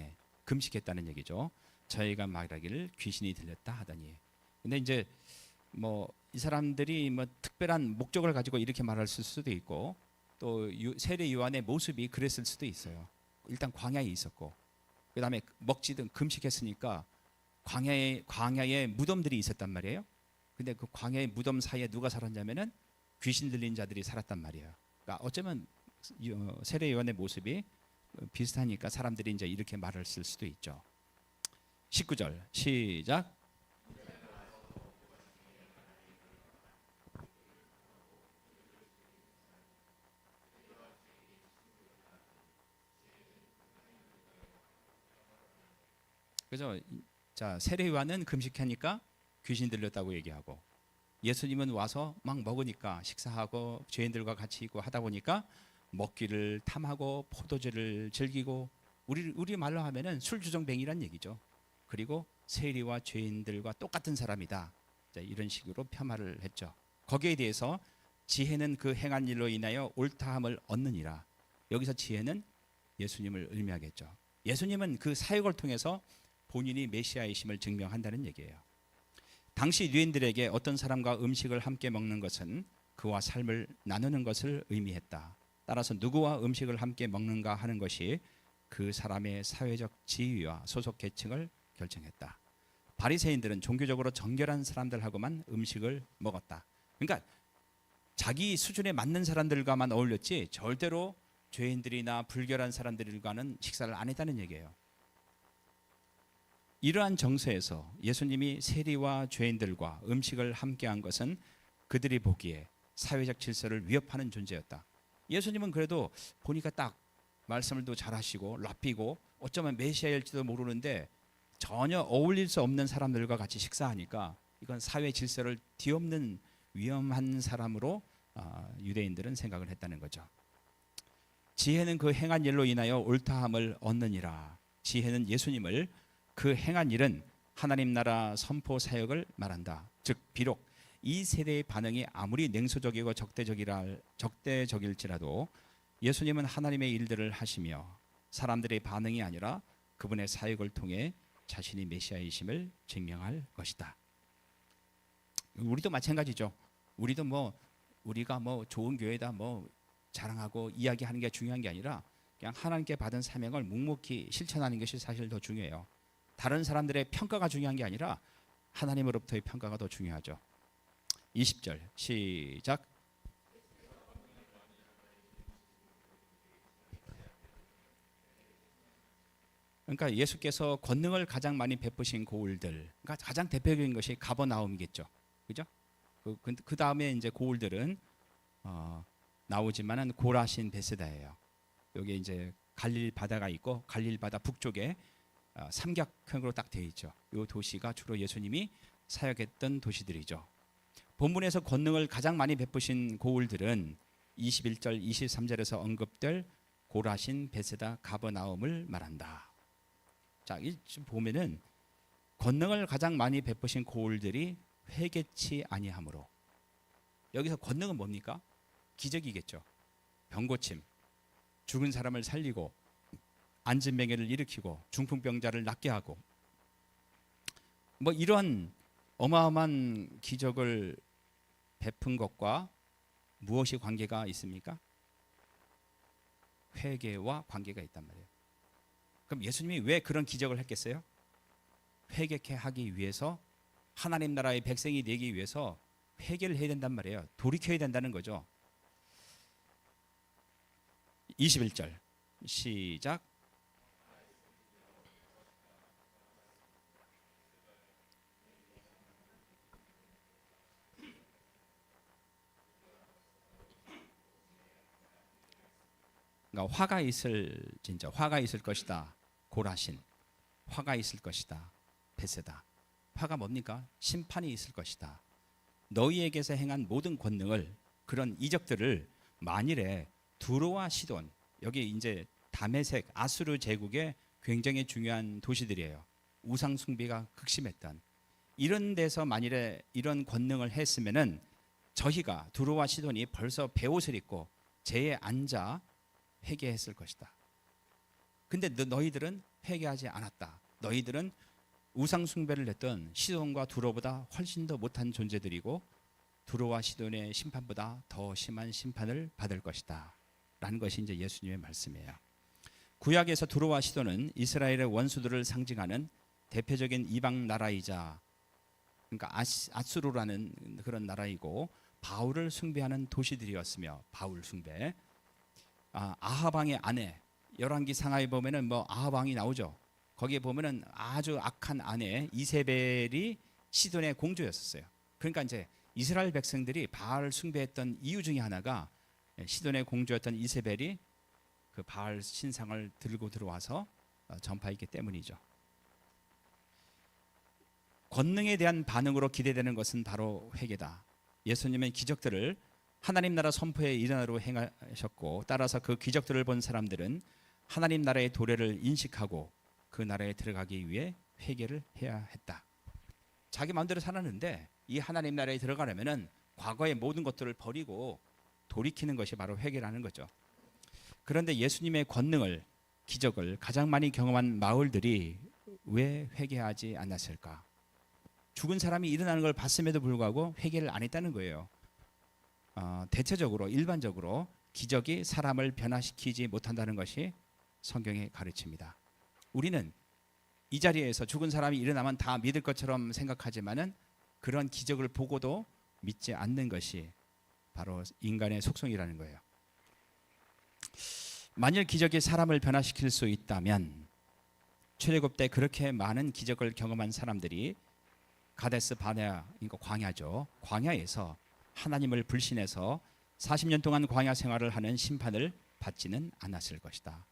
Speaker 1: 금식했다는 얘기죠. 저희가 말하기를 귀신이 들렸다 하더니. 근데 이제 뭐 이 사람들이 뭐 특별한 목적을 가지고 이렇게 말할 수도 있고, 또 세례 요한의 모습이 그랬을 수도 있어요. 일단 광야에 있었고, 그다음에 먹지든 금식했으니까 광야에 무덤들이 있었단 말이에요. 근데 그 광야의 무덤 사이에 누가 살았냐면은 귀신 들린 자들이 살았단 말이에요. 그러니까 어쩌면 세례 요한의 모습이 비슷하니까 사람들이 이제 이렇게 말을 쓸 수도 있죠. 19절 시작. 그죠? 자, 세례 요한은 금식하니까 귀신 들렸다고 얘기하고, 예수님은 와서 막 먹으니까 식사하고 죄인들과 같이 있고 하다 보니까 먹기를 탐하고 포도주를 즐기고, 우리 말로 하면은 술주정뱅이란 얘기죠. 그리고 세리와 죄인들과 똑같은 사람이다. 자, 이런 식으로 폄하를 했죠. 거기에 대해서 지혜는 그 행한 일로 인하여 옳다함을 얻느니라. 여기서 지혜는 예수님을 의미하겠죠. 예수님은 그 사역을 통해서 본인이 메시아이심을 증명한다는 얘기예요. 당시 유대인들에게 어떤 사람과 음식을 함께 먹는 것은 그와 삶을 나누는 것을 의미했다. 따라서 누구와 음식을 함께 먹는가 하는 것이 그 사람의 사회적 지위와 소속 계층을 결정했다. 바리새인들은 종교적으로 정결한 사람들하고만 음식을 먹었다. 그러니까 자기 수준에 맞는 사람들과만 어울렸지 절대로 죄인들이나 불결한 사람들과는 식사를 안 했다는 얘기예요. 이러한 정서에서 예수님이 세리와 죄인들과 음식을 함께한 것은 그들이 보기에 사회적 질서를 위협하는 존재였다. 예수님은 그래도 보니까 딱 말씀을 또 잘하시고 랍비고 어쩌면 메시아일지도 모르는데 전혀 어울릴 수 없는 사람들과 같이 식사하니까 이건 사회 질서를 뒤엎는 위험한 사람으로 유대인들은 생각을 했다는 거죠. 지혜는 그 행한 일로 인하여 옳다함을 얻느니라. 지혜는 예수님을 그 행한 일은 하나님 나라 선포 사역을 말한다. 즉 비록 이 세대의 반응이 아무리 냉소적이고 적대적일지라도 예수님은 하나님의 일들을 하시며 사람들의 반응이 아니라 그분의 사역을 통해 자신이 메시아이심을 증명할 것이다. 우리도 마찬가지죠. 우리가 좋은 교회다 자랑하고 이야기하는 게 중요한 게 아니라 그냥 하나님께 받은 사명을 묵묵히 실천하는 것이 사실 더 중요해요. 다른 사람들의 평가가 중요한 게 아니라 하나님으로부터의 평가가 더 중요하죠. 20절 시작. 그러니까 예수께서 권능을 가장 많이 베푸신 고을들, 그러니까 가장 대표적인 것이 가버나움이겠죠. 그죠? 그 다음에 이제 고을들은 나오지만은 고라신 베세다예요. 여기 이제 갈릴 바다가 있고 갈릴 바다 북쪽에 삼각형으로 딱 되어 있죠. 이 도시가 주로 예수님이 사역했던 도시들이죠. 본문에서 권능을 가장 많이 베푸신 고을들은 21절, 23절에서 언급될 고라신, 베세다, 가버나움을 말한다. 자, 지금 보면은 권능을 가장 많이 베푸신 고을들이 회개치 아니하므로, 여기서 권능은 뭡니까? 기적이겠죠. 병고침, 죽은 사람을 살리고 앉은 맹해를 일으키고 중풍병자를 낫게 하고 이런 어마어마한 기적을 베푼 것과 무엇이 관계가 있습니까? 회개와 관계가 있단 말이에요. 그럼 예수님이 왜 그런 기적을 했겠어요? 회개케 하기 위해서, 하나님 나라의 백성이 되기 위해서 회개를 해야 된단 말이에요. 돌이켜야 된다는 거죠. 21절 시작. 그러니까 화가 있을 것이다. 고라신. 화가 있을 것이다. 벳세다. 화가 뭡니까? 심판이 있을 것이다. 너희에게서 행한 모든 권능을, 그런 이적들을 만일에 두로와 시돈, 여기 이제 다메섹, 아수르 제국의 굉장히 중요한 도시들이에요. 우상 숭배가 극심했던 이런 데서 만일에 이런 권능을 했으면은 저희가 두로와 시돈이 벌써 베옷을 입고 제에 앉아 회개했을 것이다. 근데 너희들은 회개하지 않았다. 너희들은 우상 숭배를 했던 시돈과 두로보다 훨씬 더 못한 존재들이고 두로와 시돈의 심판보다 더 심한 심판을 받을 것이다. 라는 것이 이제 예수님의 말씀이에요. 구약에서 두로와 시돈은 이스라엘의 원수들을 상징하는 대표적인 이방 나라이자, 그러니까 아수르라는 그런 나라이고 바울을 숭배하는 도시들이었으며, 바울 숭배. 아합 왕의 아내, 열왕기 상하에 보면은 뭐 아합 왕이 나오죠. 거기에 보면은 아주 악한 아내 이세벨이 시돈의 공주였었어요. 그러니까 이제 이스라엘 백성들이 바알 숭배했던 이유 중에 하나가 시돈의 공주였던 이세벨이 그 바알 신상을 들고 들어와서 전파했기 때문이죠. 권능에 대한 반응으로 기대되는 것은 바로 회개다. 예수님은 기적들을 하나님 나라 선포의 일환으로 행하셨고, 따라서 그 기적들을 본 사람들은 하나님 나라의 도래를 인식하고 그 나라에 들어가기 위해 회개를 해야 했다. 자기 마음대로 살았는데 이 하나님 나라에 들어가려면은 과거의 모든 것들을 버리고 돌이키는 것이 바로 회개라는 거죠. 그런데 예수님의 권능을, 기적을 가장 많이 경험한 마을들이 왜 회개하지 않았을까? 죽은 사람이 일어나는 걸 봤음에도 불구하고 회개를 안 했다는 거예요. 대체적으로, 일반적으로 기적이 사람을 변화시키지 못한다는 것이 성경의 가르침이다. 우리는 이 자리에서 죽은 사람이 일어나면 다 믿을 것처럼 생각하지만은 그런 기적을 보고도 믿지 않는 것이 바로 인간의 속성이라는 거예요. 만일 기적이 사람을 변화시킬 수 있다면 출애굽 때 그렇게 많은 기적을 경험한 사람들이 가데스 바네아, 그러니까 광야죠. 광야에서 하나님을 불신해서 40년 동안 광야 생활을 하는 심판을 받지는 않았을 것이다.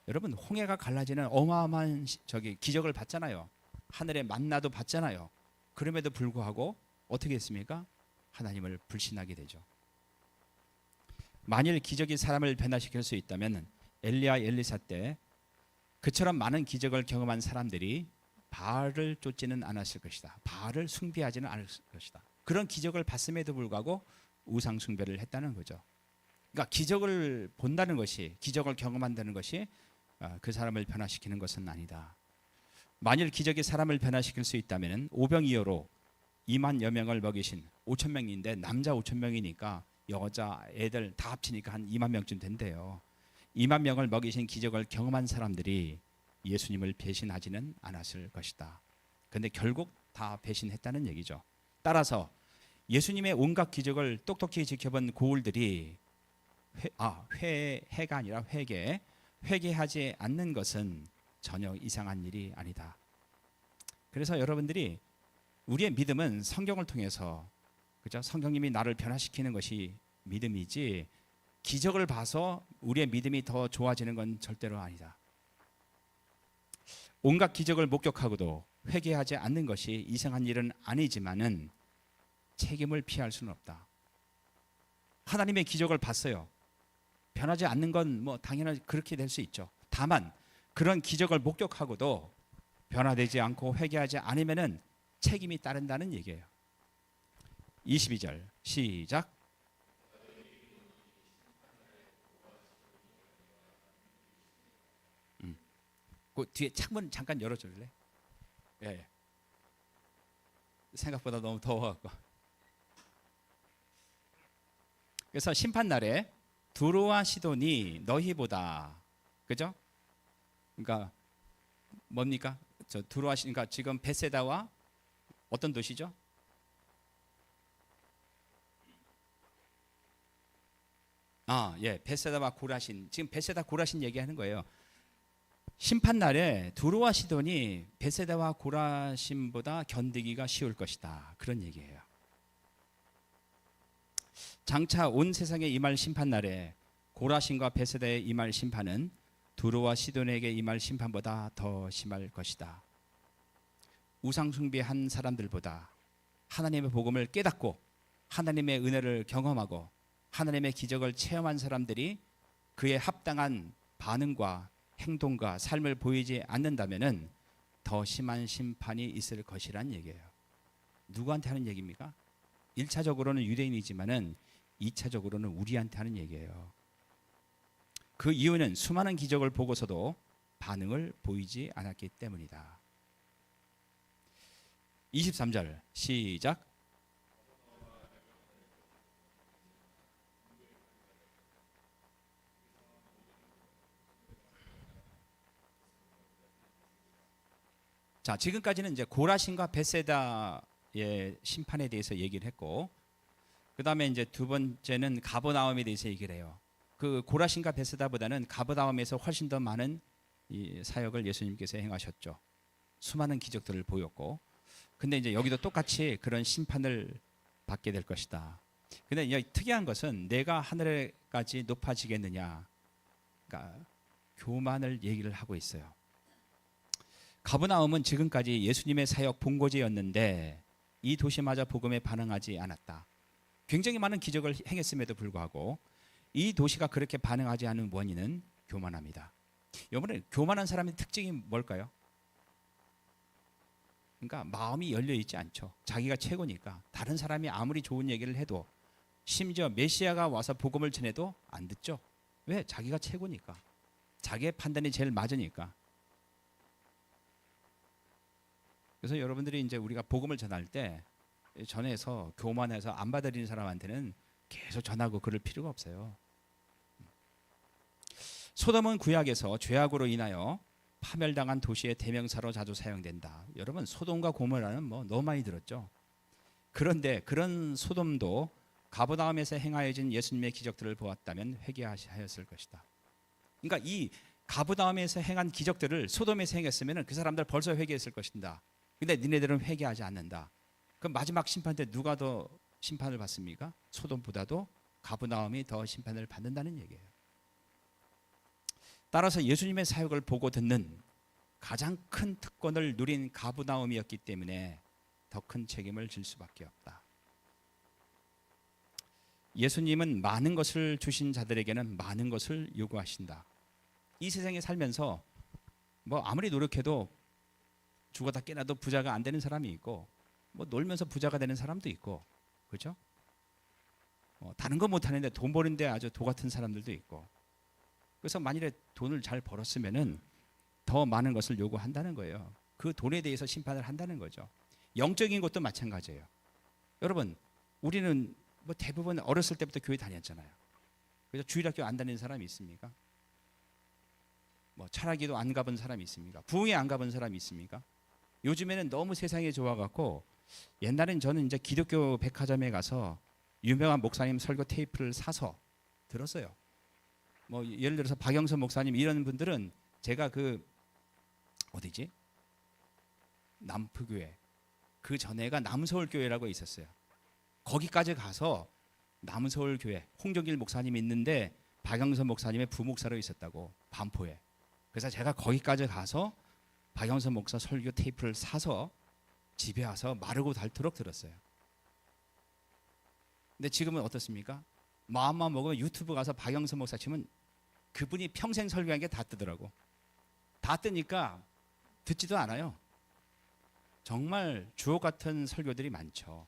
Speaker 1: 여러분, 홍해가 갈라지는 어마어마한 기적을 봤잖아요. 하늘의 만나도 봤잖아요. 그럼에도 불구하고 어떻게 했습니까? 하나님을 불신하게 되죠. 만일 기적이 사람을 변화시킬 수 있다면 엘리야 엘리사 때 그처럼 많은 기적을 경험한 사람들이 바알을 쫓지는 않았을 것이다. 바알을 숭배하지는 않았을 것이다. 그런 기적을 봤음에도 불구하고 우상 숭배를 했다는 거죠. 그러니까 기적을 본다는 것이, 기적을 경험한다는 것이 그 사람을 변화시키는 것은 아니다. 만일 기적이 사람을 변화시킬 수 있다면 오병이어로 2만여 명을 먹이신 5천 명인데 남자 5천 명이니까 여자 애들 다 합치니까 한 2만 명쯤 된대요. 2만 명을 먹이신 기적을 경험한 사람들이 예수님을 배신하지는 않았을 것이다. 그런데 결국 다 배신했다는 얘기죠. 따라서 예수님의 온갖 기적을 똑똑히 지켜본 고울들이 회가 아니라 회개하지 않는 것은 전혀 이상한 일이 아니다. 그래서 여러분들이 우리의 믿음은 성경을 통해서, 그죠? 성경님이 나를 변화시키는 것이 믿음이지 기적을 봐서 우리의 믿음이 더 좋아지는 건 절대로 아니다. 온갖 기적을 목격하고도 회개하지 않는 것이 이상한 일은 아니지만은 책임을 피할 수는 없다. 하나님의 기적을 봤어요. 변하지 않는 건 뭐 당연히 그렇게 될 수 있죠. 다만 그런 기적을 목격하고도 변화되지 않고 회개하지 않으면은 책임이 따른다는 얘기예요. 22절 시작. 그 뒤에 창문 잠깐 열어줄래? 예. 생각보다 너무 더워갖고. 그래서 심판 날에 두로와 시돈이 너희보다, 그죠? 그러니까 뭡니까? 두로와 그러니까 지금 벳세다와 어떤 도시죠? 벳세다와 고라신. 지금 벳세다 고라신 얘기하는 거예요. 심판 날에 두로와 시돈이 벳세다와 고라신보다 견디기가 쉬울 것이다. 그런 얘기예요. 장차 온 세상에 임할 심판 날에 고라신과 베세다에 임할 심판은 두로와 시돈에게 임할 심판보다 더 심할 것이다. 우상 숭배한 사람들보다 하나님의 복음을 깨닫고 하나님의 은혜를 경험하고 하나님의 기적을 체험한 사람들이 그에 합당한 반응과 행동과 삶을 보이지 않는다면은 더 심한 심판이 있을 것이란 얘기예요. 누구한테 하는 얘기입니까? 1차적으로는 유대인이지만은 2차적으로는 우리한테 하는 얘기예요. 그 이유는 수많은 기적을 보고서도 반응을 보이지 않았기 때문이다. 23절 시작. 자, 지금까지는 이제 고라신과 벳세다의 심판에 대해서 얘기를 했고, 그 다음에 이제 두 번째는 가버나움에 대해서 얘기를 해요. 그 고라신과 벳세다보다는 가버나움에서 훨씬 더 많은 이 사역을 예수님께서 행하셨죠. 수많은 기적들을 보였고, 근데 이제 여기도 똑같이 그런 심판을 받게 될 것이다. 근데 이 특이한 것은 내가 하늘에까지 높아지겠느냐, 그러니까 교만을 얘기를 하고 있어요. 가버나움은 지금까지 예수님의 사역 본고지였는데 이 도시마저 복음에 반응하지 않았다. 굉장히 많은 기적을 행했음에도 불구하고 이 도시가 그렇게 반응하지 않은 원인은 교만합니다. 이번에 교만한 사람의 특징이 뭘까요? 그러니까 마음이 열려 있지 않죠. 자기가 최고니까 다른 사람이 아무리 좋은 얘기를 해도 심지어 메시아가 와서 복음을 전해도 안 듣죠. 왜? 자기가 최고니까. 자기의 판단이 제일 맞으니까. 그래서 여러분들이 이제 우리가 복음을 전할 때 전해서 교만해서 안 받아들이는 사람한테는 계속 전하고 그럴 필요가 없어요. 소돔은 구약에서 죄악으로 인하여 파멸당한 도시의 대명사로 자주 사용된다. 여러분 소돔과 고모라는 뭐 너무 많이 들었죠. 그런데 그런 소돔도 가버나움에서 행하여진 예수님의 기적들을 보았다면 회개하였을 것이다. 그러니까 이 가버나움에서 행한 기적들을 소돔에서 행했으면 그 사람들 벌써 회개했을 것인다. 근데 니네들은 회개하지 않는다. 그럼 마지막 심판 때 누가 더 심판을 받습니까? 소돔보다도 가버나움이 더 심판을 받는다는 얘기예요. 따라서 예수님의 사역을 보고 듣는 가장 큰 특권을 누린 가버나움이었기 때문에 더 큰 책임을 질 수밖에 없다. 예수님은 많은 것을 주신 자들에게는 많은 것을 요구하신다. 이 세상에 살면서 뭐 아무리 노력해도 죽어다 깨나도 부자가 안 되는 사람이 있고 뭐 놀면서 부자가 되는 사람도 있고 그렇죠? 다른 거 못하는데 돈 버는데 아주 도 같은 사람들도 있고 그래서 만일에 돈을 잘 벌었으면은 더 많은 것을 요구한다는 거예요. 그 돈에 대해서 심판을 한다는 거죠. 영적인 것도 마찬가지예요. 여러분 우리는 뭐 대부분 어렸을 때부터 교회 다녔잖아요. 그래서 주일학교 안 다니는 사람이 있습니까? 뭐 철학기도 안 가본 사람이 있습니까? 부흥회 안 가본 사람이 있습니까? 요즘에는 너무 세상이 좋아갖고 옛날엔 저는 이제 기독교 백화점에 가서 유명한 목사님 설교 테이프를 사서 들었어요. 뭐 예를 들어서 박영선 목사님 이런 분들은 제가 그 어디지? 남프교회 그 전에가 남서울교회라고 있었어요. 거기까지 가서 남서울교회 홍정길 목사님이 있는데 박영선 목사님의 부목사로 있었다고 반포에. 그래서 제가 거기까지 가서 박영선 목사 설교 테이프를 사서 집에 와서 마르고 닳도록 들었어요. 근데 지금은 어떻습니까? 마음만 먹으면 유튜브 가서 박영선 목사 치면 그분이 평생 설교한 게 다 뜨더라고. 다 뜨니까 듣지도 않아요. 정말 주옥 같은 설교들이 많죠.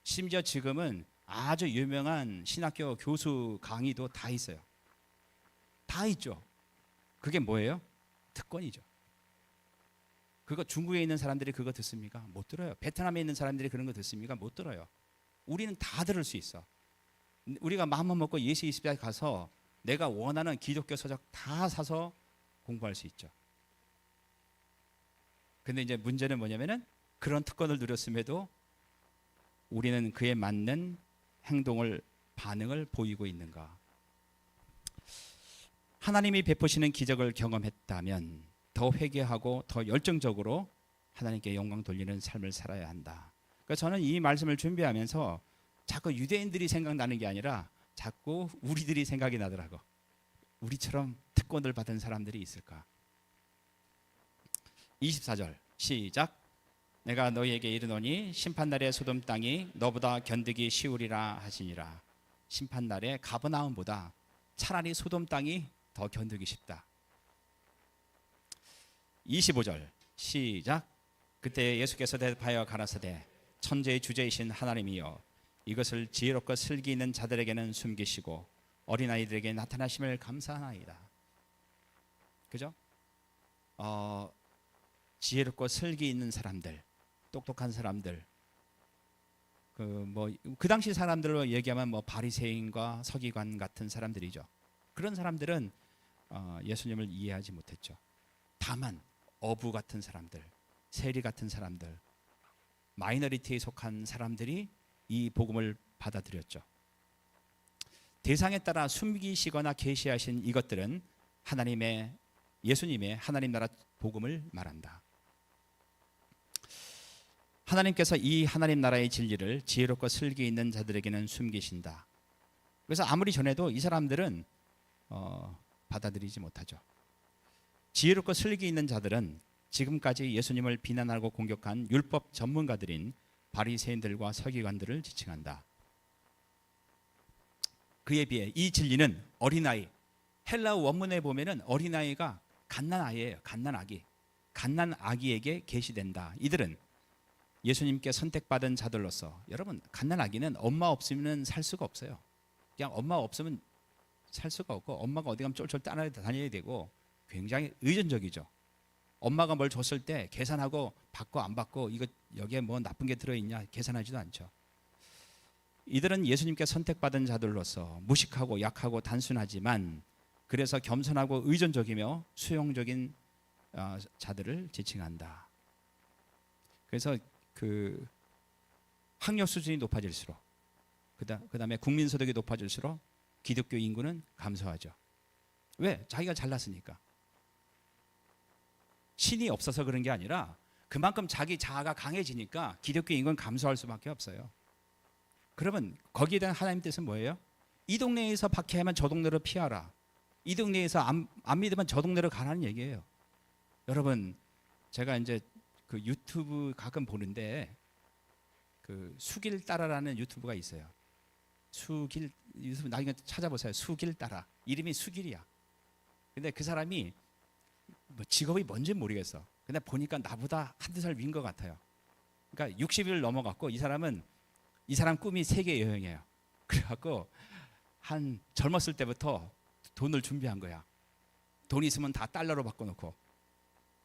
Speaker 1: 심지어 지금은 아주 유명한 신학교 교수 강의도 다 있어요. 다 있죠. 그게 뭐예요? 특권이죠. 그거 중국에 있는 사람들이 그거 듣습니까? 못 들어요. 베트남에 있는 사람들이 그런 거 듣습니까? 못 들어요. 우리는 다 들을 수 있어. 우리가 마음만 먹고 예수 20대 가서 내가 원하는 기독교 서적 다 사서 공부할 수 있죠. 근데 이제 문제는 뭐냐면은 그런 특권을 누렸음에도 우리는 그에 맞는 행동을 반응을 보이고 있는가? 하나님이 베푸시는 기적을 경험했다면 더 회개하고 더 열정적으로 하나님께 영광 돌리는 삶을 살아야 한다. 그러니까 저는 이 말씀을 준비하면서 자꾸 유대인들이 생각나는 게 아니라 자꾸 우리들이 생각이 나더라고. 우리처럼 특권을 받은 사람들이 있을까? 24절 시작. 내가 너희에게 이르노니 심판날에 소돔 땅이 너보다 견디기 쉬우리라 하시니라. 심판날에 가버나움보다 차라리 소돔 땅이 더 견디기 쉽다. 25절 시작. 그때 예수께서 대답하여 가라사대 천지의 주제이신 하나님이여 이것을 지혜롭고 슬기 있는 자들에게는 숨기시고 어린아이들에게 나타나심을 감사하나이다. 그죠? 지혜롭고 슬기 있는 사람들, 똑똑한 사람들, 그 당시 사람들로 얘기하면 뭐 바리새인과 서기관 같은 사람들이죠. 그런 사람들은 예수님을 이해하지 못했죠. 다만 어부 같은 사람들, 세리 같은 사람들, 마이너리티에 속한 사람들이 이 복음을 받아들였죠. 대상에 따라 숨기시거나 계시하신 이것들은 예수님의 하나님 나라 복음을 말한다. 하나님께서 이 하나님 나라의 진리를 지혜롭고 슬기 있는 자들에게는 숨기신다. 그래서 아무리 전해도 이 사람들은 받아들이지 못하죠. 지혜롭고 슬기 있는 자들은 지금까지 예수님을 비난하고 공격한 율법 전문가들인 바리새인들과 서기관들을 지칭한다. 그에 비해 이 진리는 어린아이, 헬라어 원문에 보면은 어린아이가 갓난아이예요. 갓난아기. 갓난아기에게 계시된다. 이들은 예수님께 선택받은 자들로서, 여러분 갓난아기는 엄마 없으면 살 수가 없어요. 그냥 엄마 없으면 살 수가 없고, 엄마가 어디 가면 쫄쫄 따라다녀야 되고 굉장히 의존적이죠. 엄마가 뭘 줬을 때 계산하고 받고 안 받고 이거 여기에 뭐 나쁜 게 들어있냐 계산하지도 않죠. 이들은 예수님께 선택받은 자들로서 무식하고 약하고 단순하지만 그래서 겸손하고 의존적이며 수용적인 자들을 지칭한다. 그래서 그 학력 수준이 높아질수록 그다음에 국민 소득이 높아질수록 기독교 인구는 감소하죠. 왜? 자기가 잘났으니까. 신이 없어서 그런 게 아니라 그만큼 자기 자아가 강해지니까 기독교 인구는 감소할 수밖에 없어요. 그러면 거기에 대한 하나님 뜻은 뭐예요? 이 동네에서 박해하면 저 동네로 피하라. 이 동네에서 안 믿으면 저 동네로 가라는 얘기예요. 여러분, 제가 이제 그 유튜브 가끔 보는데 그 수길따라라는 유튜브가 있어요. 유튜브 나중에 찾아보세요. 수길따라. 이름이 수길이야. 근데 그 사람이 뭐 직업이 뭔지 모르겠어. 근데 보니까 나보다 한두 살 위인 것 같아요. 그러니까 60을 넘어갔고 이 사람 꿈이 세계 여행이에요. 그래갖고 한 젊었을 때부터 돈을 준비한 거야. 돈 있으면 다 달러로 바꿔놓고.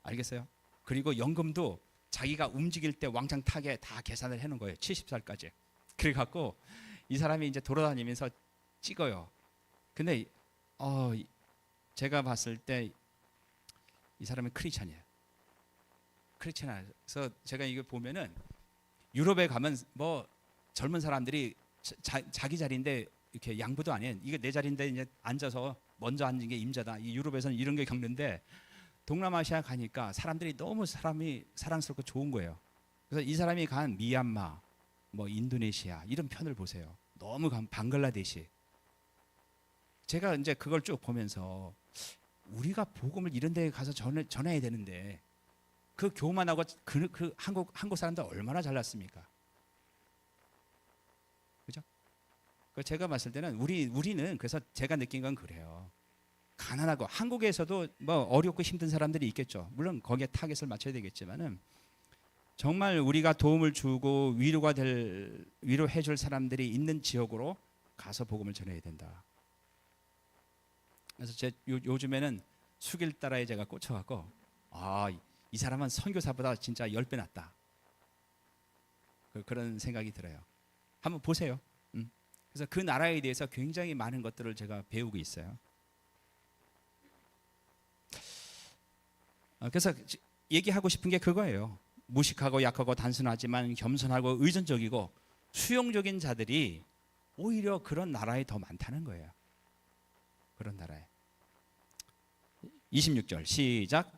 Speaker 1: 알겠어요? 그리고 연금도 자기가 움직일 때 왕창 타게 다 계산을 해놓은 거예요. 70살까지. 그래갖고 이 사람이 이제 돌아다니면서 찍어요. 근데 제가 봤을 때 이 사람은 크리스찬이에요. 크리스찬이라서 제가 이거 보면은 유럽에 가면 뭐 젊은 사람들이 자기 자리인데 이렇게 양보도 안 해. 이게 내 자리인데 이제 앉아서 먼저 앉은 게 임자다. 이 유럽에서는 이런 게 겪는데 동남아시아 가니까 사람들이 너무 사람이 사랑스럽고 좋은 거예요. 그래서 이 사람이 간 미얀마, 뭐 인도네시아 이런 편을 보세요. 너무 방글라데시. 제가 이제 그걸 쭉 보면서 우리가 복음을 이런 데 가서 전해야 되는데 그 교만하고 그 한국 사람들 얼마나 잘났습니까? 그죠? 제가 봤을 때는 우리는 그래서 제가 느낀 건 그래요. 가난하고 한국에서도 뭐 어렵고 힘든 사람들이 있겠죠. 물론 거기에 타겟을 맞춰야 되겠지만은 정말 우리가 도움을 주고 위로해 줄 사람들이 있는 지역으로 가서 복음을 전해야 된다. 그래서 요즘에는 수길따라에 제가 꽂혀갖고 이 사람은 선교사보다 진짜 10배 낫다. 그런 생각이 들어요. 한번 보세요. 그래서 그 나라에 대해서 굉장히 많은 것들을 제가 배우고 있어요. 그래서 얘기하고 싶은 게 그거예요. 무식하고 약하고 단순하지만 겸손하고 의존적이고 수용적인 자들이 오히려 그런 나라에 더 많다는 거예요. 그런 나라에. 26절 시작.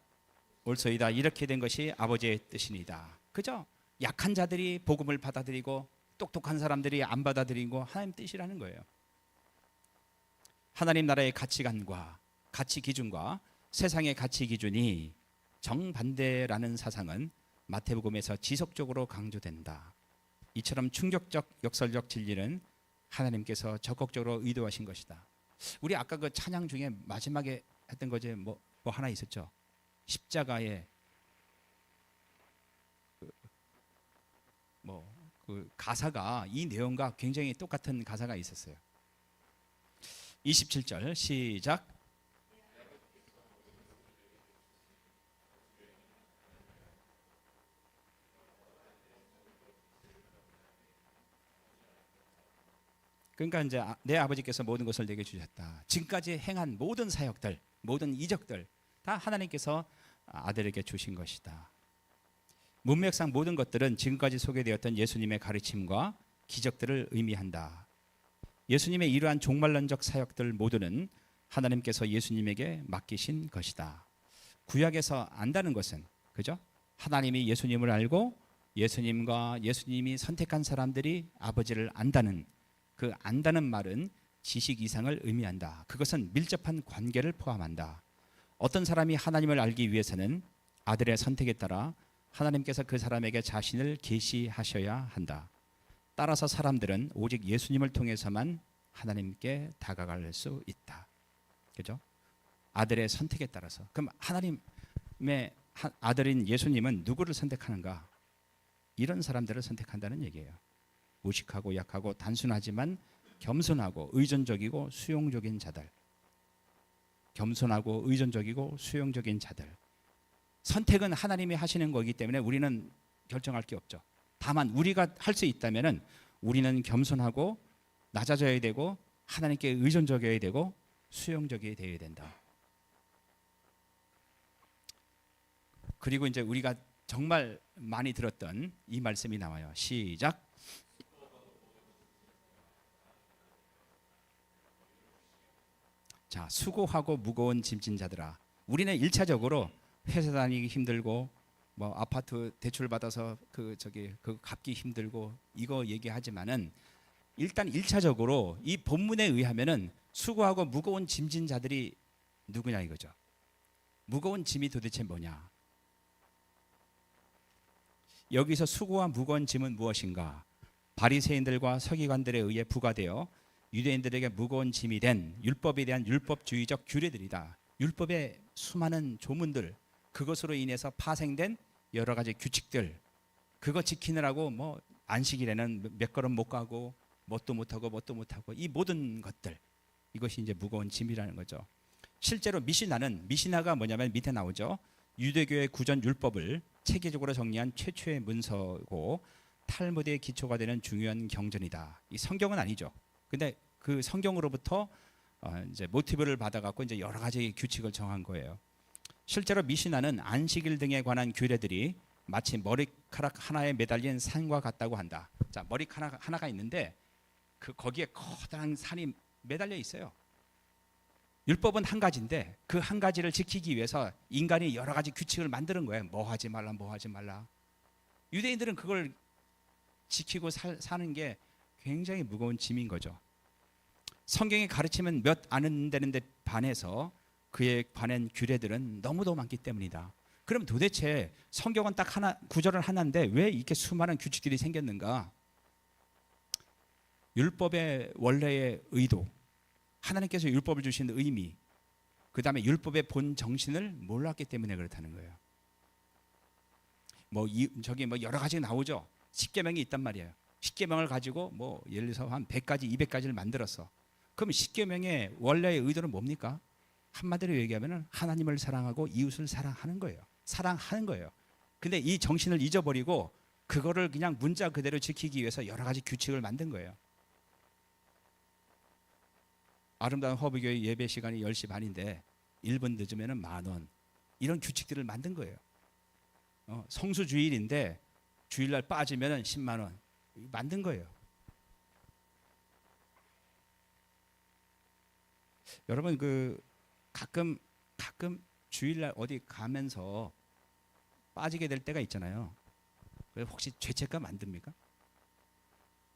Speaker 1: 옳소이다. 이렇게 된 것이 아버지의 뜻이니다. 그죠? 약한 자들이 복음을 받아들이고 똑똑한 사람들이 안 받아들이고 하나님 뜻이라는 거예요. 하나님 나라의 가치관과 가치 기준과 세상의 가치 기준이 정반대라는 사상은 마태복음에서 지속적으로 강조된다. 이처럼 충격적 역설적 진리는 하나님께서 적극적으로 의도하신 것이다. 우리 아까 그 찬양 중에 마지막에 했던 거지 뭐 하나 있었죠. 십자가의 그 가사가 이 내용과 굉장히 똑같은 가사가 있었어요. 27절 시작. 그러니까 이제 내 아버지께서 모든 것을 내게 주셨다. 지금까지 행한 모든 사역들, 모든 이적들 다 하나님께서 아들에게 주신 것이다. 문맥상 모든 것들은 지금까지 소개되었던 예수님의 가르침과 기적들을 의미한다. 예수님의 이러한 종말론적 사역들 모두는 하나님께서 예수님에게 맡기신 것이다. 구약에서 안다는 것은 그죠? 하나님이 예수님을 알고 예수님과 예수님이 선택한 사람들이 아버지를 안다는 그 안다는 말은 지식 이상을 의미한다. 그것은 밀접한 관계를 포함한다. 어떤 사람이 하나님을 알기 위해서는 아들의 선택에 따라 하나님께서 그 사람에게 자신을 계시하셔야 한다. 따라서 사람들은 오직 예수님을 통해서만 하나님께 다가갈 수 있다. 그죠? 아들의 선택에 따라서. 그럼 하나님의 아들인 예수님은 누구를 선택하는가? 이런 사람들을 선택한다는 얘기예요. 무식하고 약하고 단순하지만 겸손하고 의존적이고 수용적인 자들. 겸손하고 의존적이고 수용적인 자들. 선택은 하나님이 하시는 거기 때문에 우리는 결정할 게 없죠. 다만 우리가 할 수 있다면은 우리는 겸손하고 낮아져야 되고 하나님께 의존적이어야 되고 수용적이 되어야 된다. 그리고 이제 우리가 정말 많이 들었던 이 말씀이 나와요. 시작. 자, 수고하고 무거운 짐진 자들아. 우리는 1차적으로 회사 다니기 힘들고 뭐 아파트 대출 받아서 그 갚기 힘들고 이거 얘기하지만은 일단 1차적으로 이 본문에 의하면은 수고하고 무거운 짐진 자들이 누구냐 이거죠. 무거운 짐이 도대체 뭐냐? 여기서 수고와 무거운 짐은 무엇인가? 바리새인들과 서기관들에 의해 부과되어 유대인들에게 무거운 짐이 된 율법에 대한 율법주의적 규례들이다. 율법의 수많은 조문들, 그것으로 인해서 파생된 여러 가지 규칙들, 그거 지키느라고 뭐 안식일에는 몇 걸음 못 가고 뭣도 못하고 이 모든 것들, 이것이 이제 무거운 짐이라는 거죠. 실제로 미시나가 뭐냐면 밑에 나오죠. 유대교의 구전 율법을 체계적으로 정리한 최초의 문서고 탈무드의 기초가 되는 중요한 경전이다. 이 성경은 아니죠. 근데 그 성경으로부터 이제 모티브를 받아갖고 이제 여러 가지 규칙을 정한 거예요. 실제로 미시나는 안식일 등에 관한 규례들이 마치 머리카락 하나에 매달린 산과 같다고 한다. 자, 머리카락 하나가 있는데 거기에 커다란 산이 매달려 있어요. 율법은 한 가지인데 그 한 가지를 지키기 위해서 인간이 여러 가지 규칙을 만드는 거예요. 뭐 하지 말라. 유대인들은 그걸 지키고 사는 게 굉장히 무거운 짐인 거죠. 성경의 가르침은 몇 안 되는데 반해서 그에 관한 규례들은 너무도 많기 때문이다. 그럼 도대체 성경은 딱 하나, 구절은 하나인데 왜 이렇게 수많은 규칙들이 생겼는가? 율법의 원래의 의도, 하나님께서 율법을 주신 의미, 그 다음에 율법의 본 정신을 몰랐기 때문에 그렇다는 거예요. 뭐 여러 가지 나오죠. 십계명이 있단 말이에요. 십계명을 가지고 뭐 예를 들어서 한 100가지, 200가지를 만들었어. 그럼 십계명의 원래의 의도는 뭡니까? 한마디로 얘기하면 하나님을 사랑하고 이웃을 사랑하는 거예요. 근데 이 정신을 잊어버리고 그거를 그냥 문자 그대로 지키기 위해서 여러 가지 규칙을 만든 거예요. 아름다운 허브교회 예배 시간이 10시 반인데 1분 늦으면 10,000원. 이런 규칙들을 만든 거예요. 성수 주일인데 주일날 빠지면 10만 원. 만든 거예요. 여러분 가끔 주일날 어디 가면서 빠지게 될 때가 있잖아요. 혹시 죄책감 안 듭니까?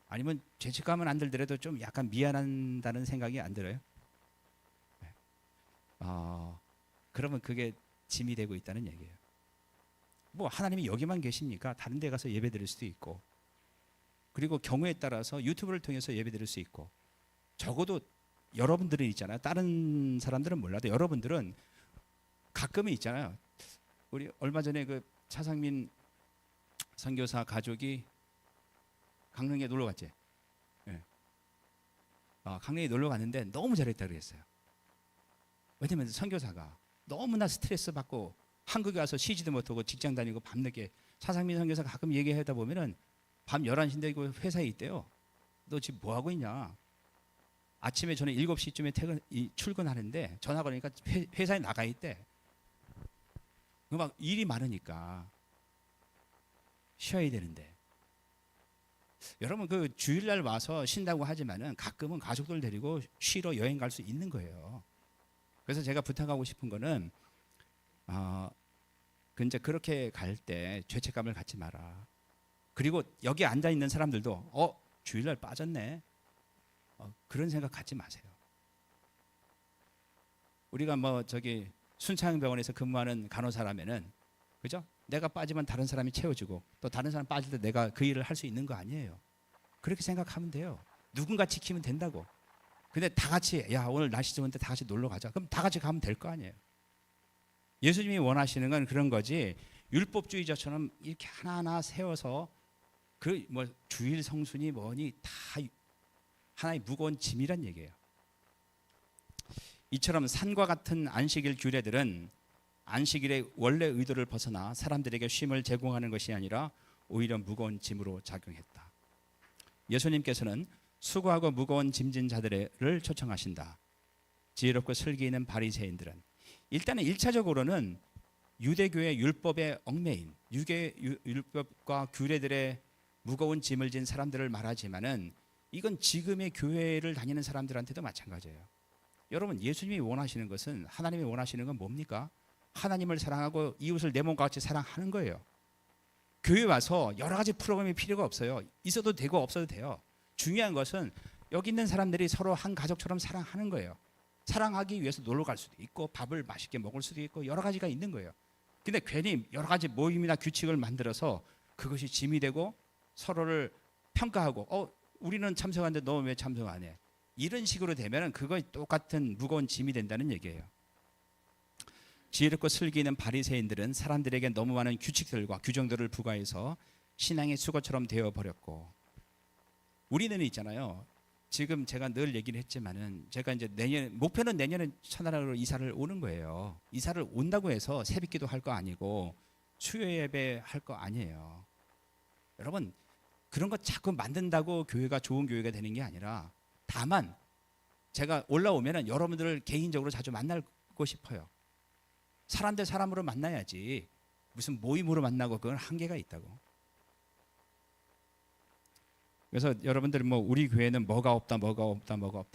Speaker 1: 아니면 죄책감은 안 들더라도 좀 약간 미안하다는 생각이 안 들어요? 그러면 그게 짐이 되고 있다는 얘기예요. 뭐 하나님이 여기만 계십니까? 다른 데 가서 예배 드릴 수도 있고, 그리고 경우에 따라서 유튜브를 통해서 예배 드릴 수 있고, 적어도 여러분들은 있잖아요. 다른 사람들은 몰라도 여러분들은 가끔은 있잖아요. 우리 얼마 전에 그 차상민 선교사 가족이 강릉에 놀러 갔지. 예. 강릉에 놀러 갔는데 너무 잘했다 그랬어요. 왜냐면 선교사가 너무나 스트레스 받고 한국에 와서 쉬지도 못하고 직장 다니고 밤늦게, 차상민 선교사가 가끔 얘기하다 보면은 밤 11시인데 이거 회사에 있대요. 너 지금 뭐 하고 있냐? 아침에 저는 7시쯤에 출근하는데 전화 걸으니까 회사에 나가 있대. 막 일이 많으니까 쉬어야 되는데. 여러분 그 주일날 와서 쉰다고 하지만은 가끔은 가족들 데리고 쉬러 여행 갈 수 있는 거예요. 그래서 제가 부탁하고 싶은 거는 이제 그렇게 갈 때 죄책감을 갖지 마라. 그리고 여기 앉아 있는 사람들도 주일날 빠졌네. 그런 생각 갖지 마세요. 우리가 뭐 저기 순창병원에서 근무하는 간호사라면은, 그죠? 내가 빠지면 다른 사람이 채워주고, 또 다른 사람 빠질 때 내가 그 일을 할 수 있는 거 아니에요. 그렇게 생각하면 돼요. 누군가 지키면 된다고. 근데 다 같이, 야 오늘 날씨 좋은데 다 같이 놀러 가자. 그럼 다 같이 가면 될 거 아니에요. 예수님이 원하시는 건 그런 거지, 율법주의자처럼 이렇게 하나하나 세워서 그 뭐 주일 성순이 뭐니 다 하나의 무거운 짐이란 얘기예요. 이처럼 산과 같은 안식일 규례들은 안식일의 원래 의도를 벗어나 사람들에게 쉼을 제공하는 것이 아니라 오히려 무거운 짐으로 작용했다. 예수님께서는 수고하고 무거운 짐진 자들을 초청하신다. 지혜롭고 슬기 있는 바리새인들은, 일단은 1차적으로는 유대교의 율법에 얽매인 율법과 규례들의 무거운 짐을 진 사람들을 말하지만은, 이건 지금의 교회를 다니는 사람들한테도 마찬가지예요. 여러분, 예수님이 원하시는 것은, 하나님이 원하시는 건 뭡니까? 하나님을 사랑하고 이웃을 내 몸과 같이 사랑하는 거예요. 교회 와서 여러 가지 프로그램이 필요가 없어요. 있어도 되고 없어도 돼요. 중요한 것은 여기 있는 사람들이 서로 한 가족처럼 사랑하는 거예요. 사랑하기 위해서 놀러 갈 수도 있고, 밥을 맛있게 먹을 수도 있고, 여러 가지가 있는 거예요. 근데 괜히 여러 가지 모임이나 규칙을 만들어서 그것이 짐이 되고 서로를 평가하고, 우리는 참석하는데 너 왜 참석 안 해? 이런 식으로 되면 그거 똑같은 무거운 짐이 된다는 얘기예요. 지혜롭고 슬기 있는 바리새인들은 사람들에게 너무 많은 규칙들과 규정들을 부과해서 신앙의 수고처럼 되어버렸고, 우리는 있잖아요. 지금 제가 늘 얘기를 했지만은, 제가 이제 목표는 내년에 천안으로 이사를 오는 거예요. 이사를 온다고 해서 새벽기도 할 거 아니고 수요 예배 할 거 아니에요. 여러분, 그런 거 자꾸 만든다고 교회가 좋은 교회가 되는 게 아니라, 다만 제가 올라오면은 여러분들을 개인적으로 자주 만나고 싶어요. 사람 대 사람으로 만나야지 무슨 모임으로 만나고, 그건 한계가 있다고. 그래서 여러분들 뭐 우리 교회는 뭐가 없다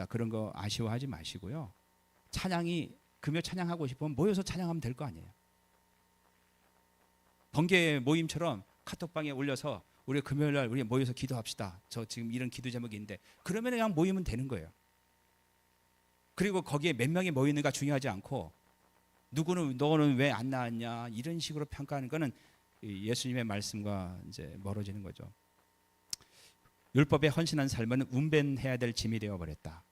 Speaker 1: 그런 거 아쉬워하지 마시고요. 찬양이 금요 찬양하고 싶으면 모여서 찬양하면 될 거 아니에요. 번개 모임처럼 카톡방에 올려서 우리 금요일 날 우리 모여서 기도합시다. 저 지금 이런 기도 제목이 있는데, 그러면 그냥 모이면 되는 거예요. 그리고 거기에 몇 명이 모이는가 중요하지 않고, 너는 왜 안 나왔냐 이런 식으로 평가하는 거는 예수님의 말씀과 이제 멀어지는 거죠. 율법에 헌신한 삶은 운변해야 될 짐이 되어 버렸다.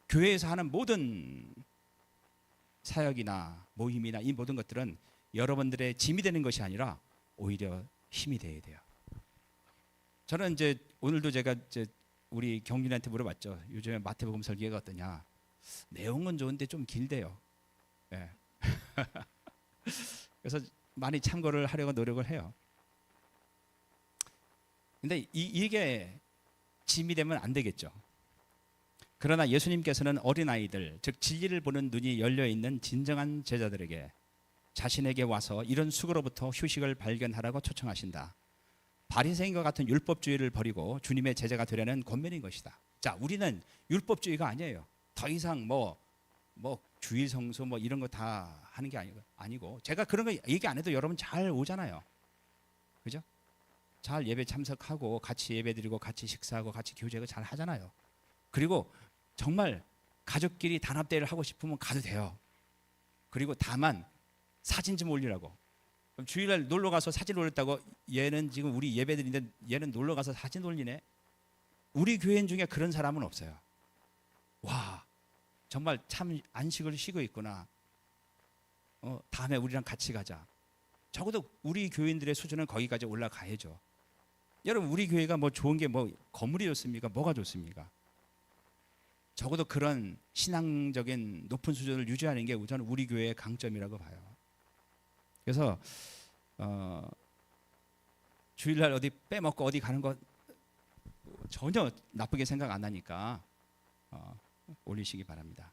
Speaker 1: 교회에서 하는 모든 사역이나 모임이나 이 모든 것들은 여러분들의 짐이 되는 것이 아니라 오히려 힘이 돼야 돼요. 저는 이제 오늘도 제가 이제 우리 경준이한테 물어봤죠. 요즘에 마태복음 설교가 어떠냐. 내용은 좋은데 좀 길대요. 예. 그래서 많이 참고를 하려고 노력을 해요. 근데 이게 짐이 되면 안 되겠죠. 그러나 예수님께서는 어린아이들, 즉 진리를 보는 눈이 열려있는 진정한 제자들에게 자신에게 와서 이런 수고로부터 휴식을 발견하라고 초청하신다. 바리새인과 같은 율법주의를 버리고 주님의 제자가 되려는 권면인 것이다. 자, 우리는 율법주의가 아니에요. 더 이상 뭐 주일 성수 뭐 이런 거 다 하는 게 아니고, 제가 그런 거 얘기 안 해도 여러분 잘 오잖아요. 그죠? 잘 예배 참석하고 같이 예배드리고 같이 식사하고 같이 교제하고 잘 하잖아요. 그리고 정말 가족끼리 단합대회를 하고 싶으면 가도 돼요. 그리고 다만 사진 좀 올리라고. 그럼 주일날 놀러 가서 사진 올렸다고 얘는 지금 우리 예배드리는데 얘는 놀러 가서 사진 올리네. 우리 교인 중에 그런 사람은 없어요. 와, 정말 참 안식을 쉬고 있구나. 다음에 우리랑 같이 가자. 적어도 우리 교인들의 수준은 거기까지 올라가야죠. 여러분, 우리 교회가 뭐 좋은 게 뭐 건물이 좋습니까? 뭐가 좋습니까? 적어도 그런 신앙적인 높은 수준을 유지하는 게 저는 우리 교회의 강점이라고 봐요. 그래서 주일날 어디 빼먹고 어디 가는 거 전혀 나쁘게 생각 안 하니까 올리시기 바랍니다.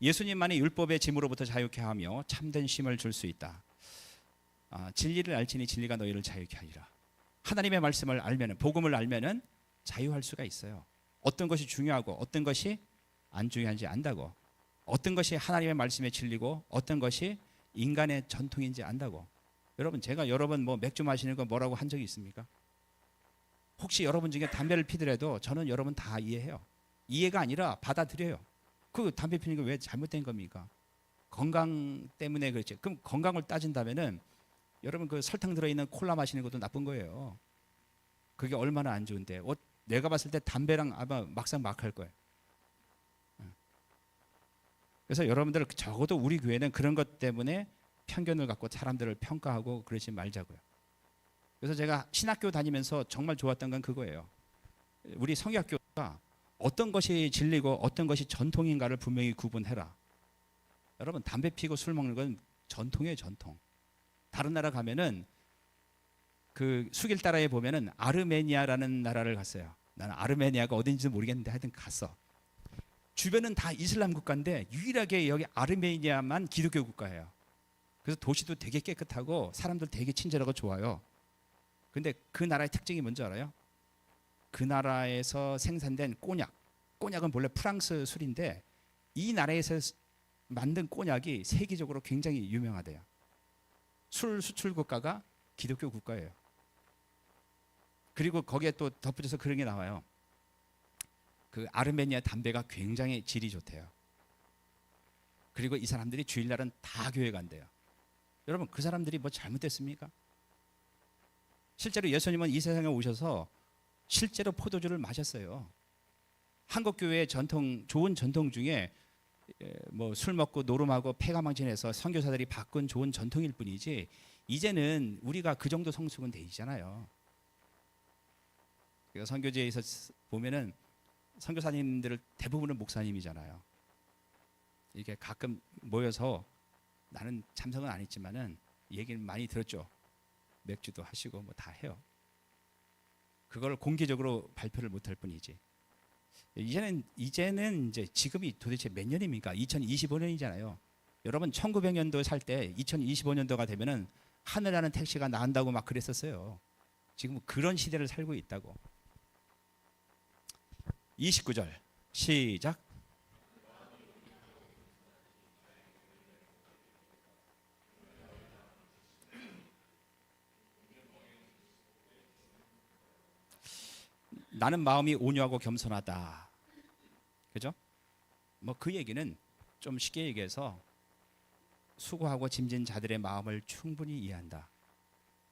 Speaker 1: 예수님만이 율법의 짐으로부터 자유케 하며 참된 쉼을 줄 수 있다. 진리를 알지니 진리가 너희를 자유케 하리라. 하나님의 말씀을 알면은, 복음을 알면은 자유할 수가 있어요. 어떤 것이 중요하고 어떤 것이 안 중요한지 안다고. 어떤 것이 하나님의 말씀의 진리고 어떤 것이 인간의 전통인지 안다고. 여러분, 제가 여러 번 뭐 맥주 마시는 거 뭐라고 한 적이 있습니까? 혹시 여러분 중에 담배를 피더라도 저는 여러분 다 이해해요. 이해가 아니라 받아들여요. 그 담배 피는 게 왜 잘못된 겁니까? 건강 때문에 그렇지. 그럼 건강을 따진다면은 여러분, 그 설탕 들어있는 콜라 마시는 것도 나쁜 거예요. 그게 얼마나 안 좋은데. 내가 봤을 때 담배랑 아마 막상 막할 거예요. 그래서 여러분들 적어도 우리 교회는 그런 것 때문에 편견을 갖고 사람들을 평가하고 그러지 말자고요. 그래서 제가 신학교 다니면서 정말 좋았던 건 그거예요. 우리 성경학교가 어떤 것이 진리고 어떤 것이 전통인가를 분명히 구분해라. 여러분, 담배 피고 술 먹는 건 전통이에요, 전통. 다른 나라 가면은 그 수길따라에 보면은 아르메니아라는 나라를 갔어요. 나는 아르메니아가 어딘지도 모르겠는데 하여튼 갔어. 주변은 다 이슬람 국가인데 유일하게 여기 아르메니아만 기독교 국가예요. 그래서 도시도 되게 깨끗하고 사람들 되게 친절하고 좋아요. 근데 그 나라의 특징이 뭔지 알아요? 그 나라에서 생산된 꼬냑은 본래 프랑스 술인데 이 나라에서 만든 꼬냑이 세계적으로 굉장히 유명하대요. 술 수출 국가가 기독교 국가예요. 그리고 거기에 또 덧붙여서 그런 게 나와요. 그 아르메니아 담배가 굉장히 질이 좋대요. 그리고 이 사람들이 주일날은 다 교회 간대요. 여러분, 그 사람들이 뭐 잘못됐습니까? 실제로 예수님은 이 세상에 오셔서 실제로 포도주를 마셨어요. 한국 교회의 좋은 전통 중에 뭐 술 먹고 노름하고 폐가망신해서 선교사들이 바꾼 좋은 전통일 뿐이지, 이제는 우리가 그 정도 성숙은 돼 있잖아요. 그러니까 선교제에서 보면은 선교사님들 대부분은 목사님이잖아요. 이렇게 가끔 모여서, 나는 참석은 안 했지만은 얘기는 많이 들었죠. 맥주도 하시고 뭐 다 해요. 그걸 공개적으로 발표를 못할 뿐이지. 이제는 이제 지금이 도대체 몇 년입니까? 2025년이잖아요. 여러분, 1900년도 살 때 2025년도가 되면은 하늘나는 택시가 나온다고 막 그랬었어요. 지금 그런 시대를 살고 있다고. 29절 시작. 나는 마음이 온유하고 겸손하다. 그죠? 뭐 그 얘기는 좀 쉽게 얘기해서 수고하고 짐진 자들의 마음을 충분히 이해한다.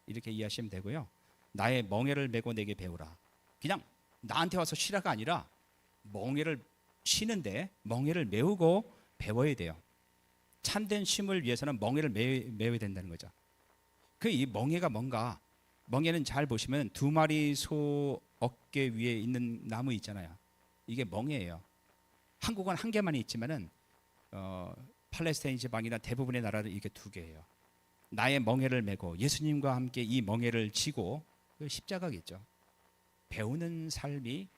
Speaker 1: 이렇게 이해하시면 되고요. 나의 멍에를 메고 내게 배우라. 그냥 나한테 와서 쉬라가 아니라 멍에를 쉬는데 멍에를 메우고 배워야 돼요. 참된 쉼을 위해서는 멍에를 메워야 된다는 거죠. 그 이 멍에가 뭔가, 멍에는 잘 보시면 두 마리 소 어깨 위에 있는 나무 있잖아요. 이게 멍에예요. 한국은 한 개만 있지만은 팔레스타인 지방이나 대부분의 나라는 이게 두 개예요. 나의 멍에를 메고 예수님과 함께 이 멍에를 지고, 그 십자가겠죠. 배우는 삶이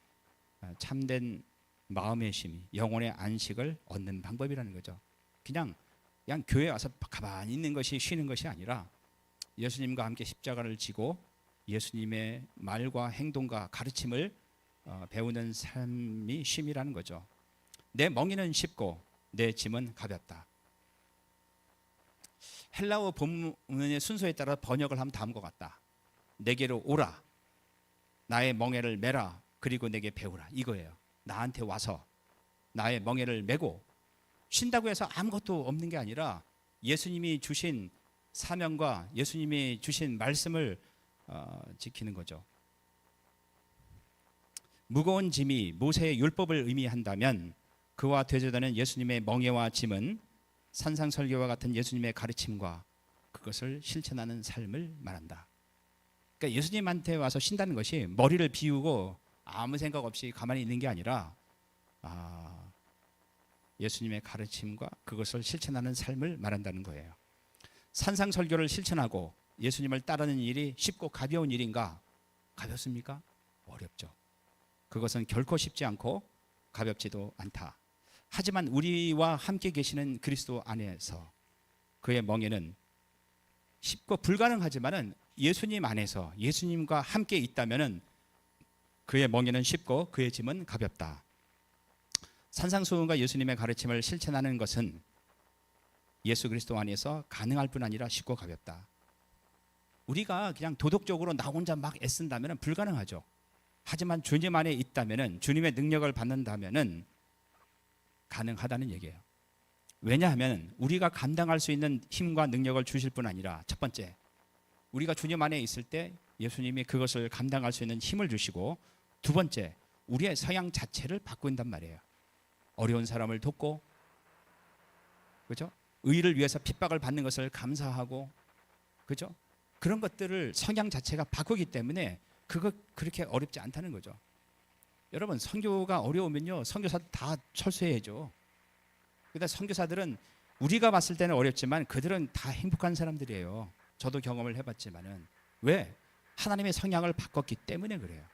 Speaker 1: 참된 마음의 쉼이, 영혼의 안식을 얻는 방법이라는 거죠. 그냥 교회 와서 가만히 있는 것이 쉬는 것이 아니라 예수님과 함께 십자가를 지고 예수님의 말과 행동과 가르침을 배우는 삶이 쉼이라는 거죠. 내 멍에는 쉽고 내 짐은 가볍다. 헬라어 본문의 순서에 따라 번역을 하면 다음과 같다. 내게로 오라, 나의 멍에를 메라, 그리고 내게 배우라. 이거예요. 나한테 와서 나의 멍에를 메고, 쉰다고 해서 아무것도 없는 게 아니라 예수님이 주신 사명과 예수님이 주신 말씀을 지키는 거죠. 무거운 짐이 모세의 율법을 의미한다면 그와 대조되는 예수님의 멍에와 짐은 산상설교와 같은 예수님의 가르침과 그것을 실천하는 삶을 말한다. 그러니까 예수님한테 와서 쉰다는 것이 머리를 비우고 아무 생각 없이 가만히 있는 게 아니라 예수님의 가르침과 그것을 실천하는 삶을 말한다는 거예요. 산상설교를 실천하고 예수님을 따르는 일이 쉽고 가벼운 일인가? 가볍습니까? 어렵죠. 그것은 결코 쉽지 않고 가볍지도 않다. 하지만 우리와 함께 계시는 그리스도 안에서 그의 멍에는 쉽고 불가능하지만은 예수님 안에서 예수님과 함께 있다면은 그의 멍에는 쉽고 그의 짐은 가볍다. 산상수훈과 예수님의 가르침을 실천하는 것은 예수 그리스도 안에서 가능할 뿐 아니라 쉽고 가볍다. 우리가 그냥 도덕적으로 나 혼자 막 애쓴다면 불가능하죠. 하지만 주님 안에 있다면, 주님의 능력을 받는다면 가능하다는 얘기예요. 왜냐하면 우리가 감당할 수 있는 힘과 능력을 주실 뿐 아니라, 첫 번째, 우리가 주님 안에 있을 때 예수님이 그것을 감당할 수 있는 힘을 주시고, 두 번째, 우리의 성향 자체를 바꾼단 말이에요. 어려운 사람을 돕고, 그렇죠? 의를 위해서 핍박을 받는 것을 감사하고, 그렇죠? 그런 것들을 성향 자체가 바꾸기 때문에 그거 그렇게 어렵지 않다는 거죠. 여러분, 선교가 어려우면요, 선교사들 다 철수해야죠. 근데 선교사들은 우리가 봤을 때는 어렵지만 그들은 다 행복한 사람들이에요. 저도 경험을 해봤지만은. 왜? 하나님의 성향을 바꿨기 때문에 그래요.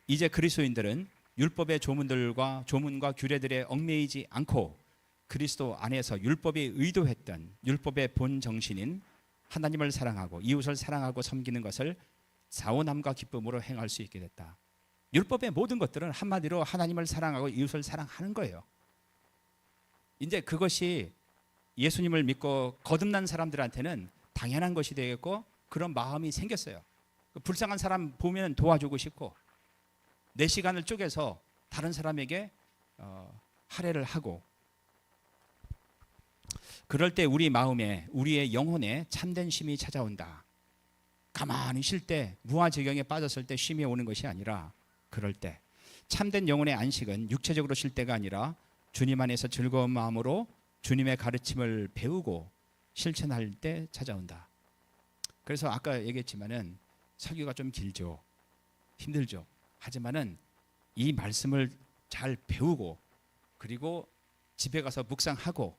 Speaker 1: 이제 그리스도인들은 율법의 조문과 규례들에 얽매이지 않고 그리스도 안에서 율법이 의도했던 율법의 본 정신인 하나님을 사랑하고 이웃을 사랑하고 섬기는 것을 자원함과 기쁨으로 행할 수 있게 됐다. 율법의 모든 것들은 한마디로 하나님을 사랑하고 이웃을 사랑하는 거예요. 이제 그것이 예수님을 믿고 거듭난 사람들한테는 당연한 것이 되겠고 그런 마음이 생겼어요. 불쌍한 사람 보면 도와주고 싶고 내 시간을 쪼개서 다른 사람에게 할애를 하고, 그럴 때 우리 마음에, 우리의 영혼에 참된 쉼이 찾아온다. 가만히 쉴 때, 무아지경에 빠졌을 때 쉼이 오는 것이 아니라, 그럴 때 참된 영혼의 안식은 육체적으로 쉴 때가 아니라 주님 안에서 즐거운 마음으로 주님의 가르침을 배우고 실천할 때 찾아온다. 그래서 아까 얘기했지만은 설교가 좀 길죠. 힘들죠. 하지만은 이 말씀을 잘 배우고 그리고 집에 가서 묵상하고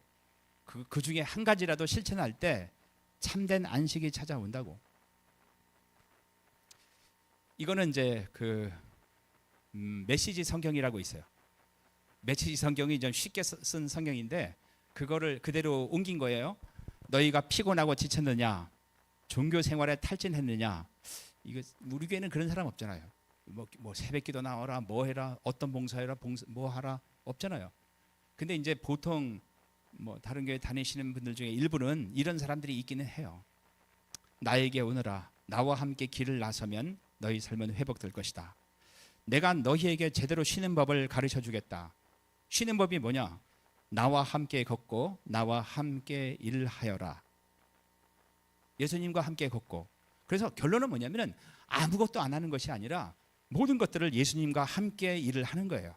Speaker 1: 그 중에 한 가지라도 실천할 때 참된 안식이 찾아온다고. 이거는 이제 메시지 성경이라고 있어요. 메시지 성경이 좀 쉽게 쓴 성경인데 그거를 그대로 옮긴 거예요. 너희가 피곤하고 지쳤느냐, 종교 생활에 탈진했느냐. 이거 우리 교회는 그런 사람 없잖아요. 뭐 새벽기도 나와라, 뭐 해라, 어떤 봉사해라, 뭐 하라 없잖아요. 근데 이제 보통 뭐 다른 교회 다니시는 분들 중에 일부는 이런 사람들이 있기는 해요. 나에게 오너라, 나와 함께 길을 나서면 너희 삶은 회복될 것이다. 내가 너희에게 제대로 쉬는 법을 가르쳐 주겠다. 쉬는 법이 뭐냐? 나와 함께 걷고 나와 함께 일하여라. 예수님과 함께 걷고. 그래서 결론은 뭐냐면은 아무것도 안 하는 것이 아니라 모든 것들을 예수님과 함께 일을 하는 거예요.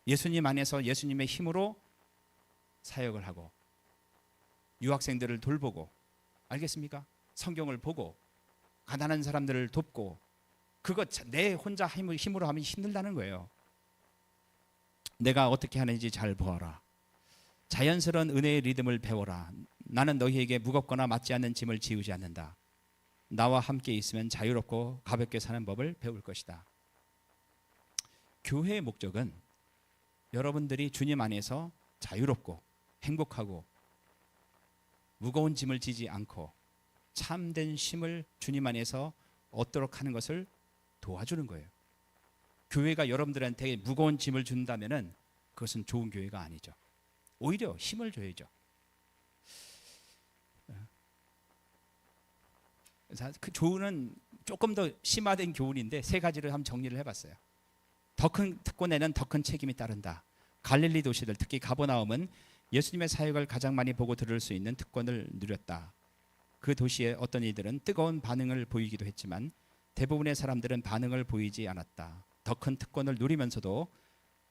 Speaker 1: 예수님 안에서 예수님의 힘으로 사역을 하고 유학생들을 돌보고, 알겠습니까? 성경을 보고 가난한 사람들을 돕고. 그거 내 혼자 힘으로 하면 힘들다는 거예요. 내가 어떻게 하는지 잘 보아라. 자연스러운 은혜의 리듬을 배워라. 나는 너희에게 무겁거나 맞지 않는 짐을 지우지 않는다. 나와 함께 있으면 자유롭고 가볍게 사는 법을 배울 것이다. 교회의 목적은 여러분들이 주님 안에서 자유롭고 행복하고 무거운 짐을 지지 않고 참된 쉼을 주님 안에서 얻도록 하는 것을 도와주는 거예요. 교회가 여러분들한테 무거운 짐을 준다면은 그것은 좋은 교회가 아니죠. 오히려 힘을 줘야죠. 그 교훈은 조금 더 심화된 교훈인데 세 가지를 한번 정리를 해봤어요. 더 큰 특권에는 더 큰 책임이 따른다. 갈릴리 도시들, 특히 가버나움은 예수님의 사역을 가장 많이 보고 들을 수 있는 특권을 누렸다. 그 도시의 어떤 이들은 뜨거운 반응을 보이기도 했지만 대부분의 사람들은 반응을 보이지 않았다. 더 큰 특권을 누리면서도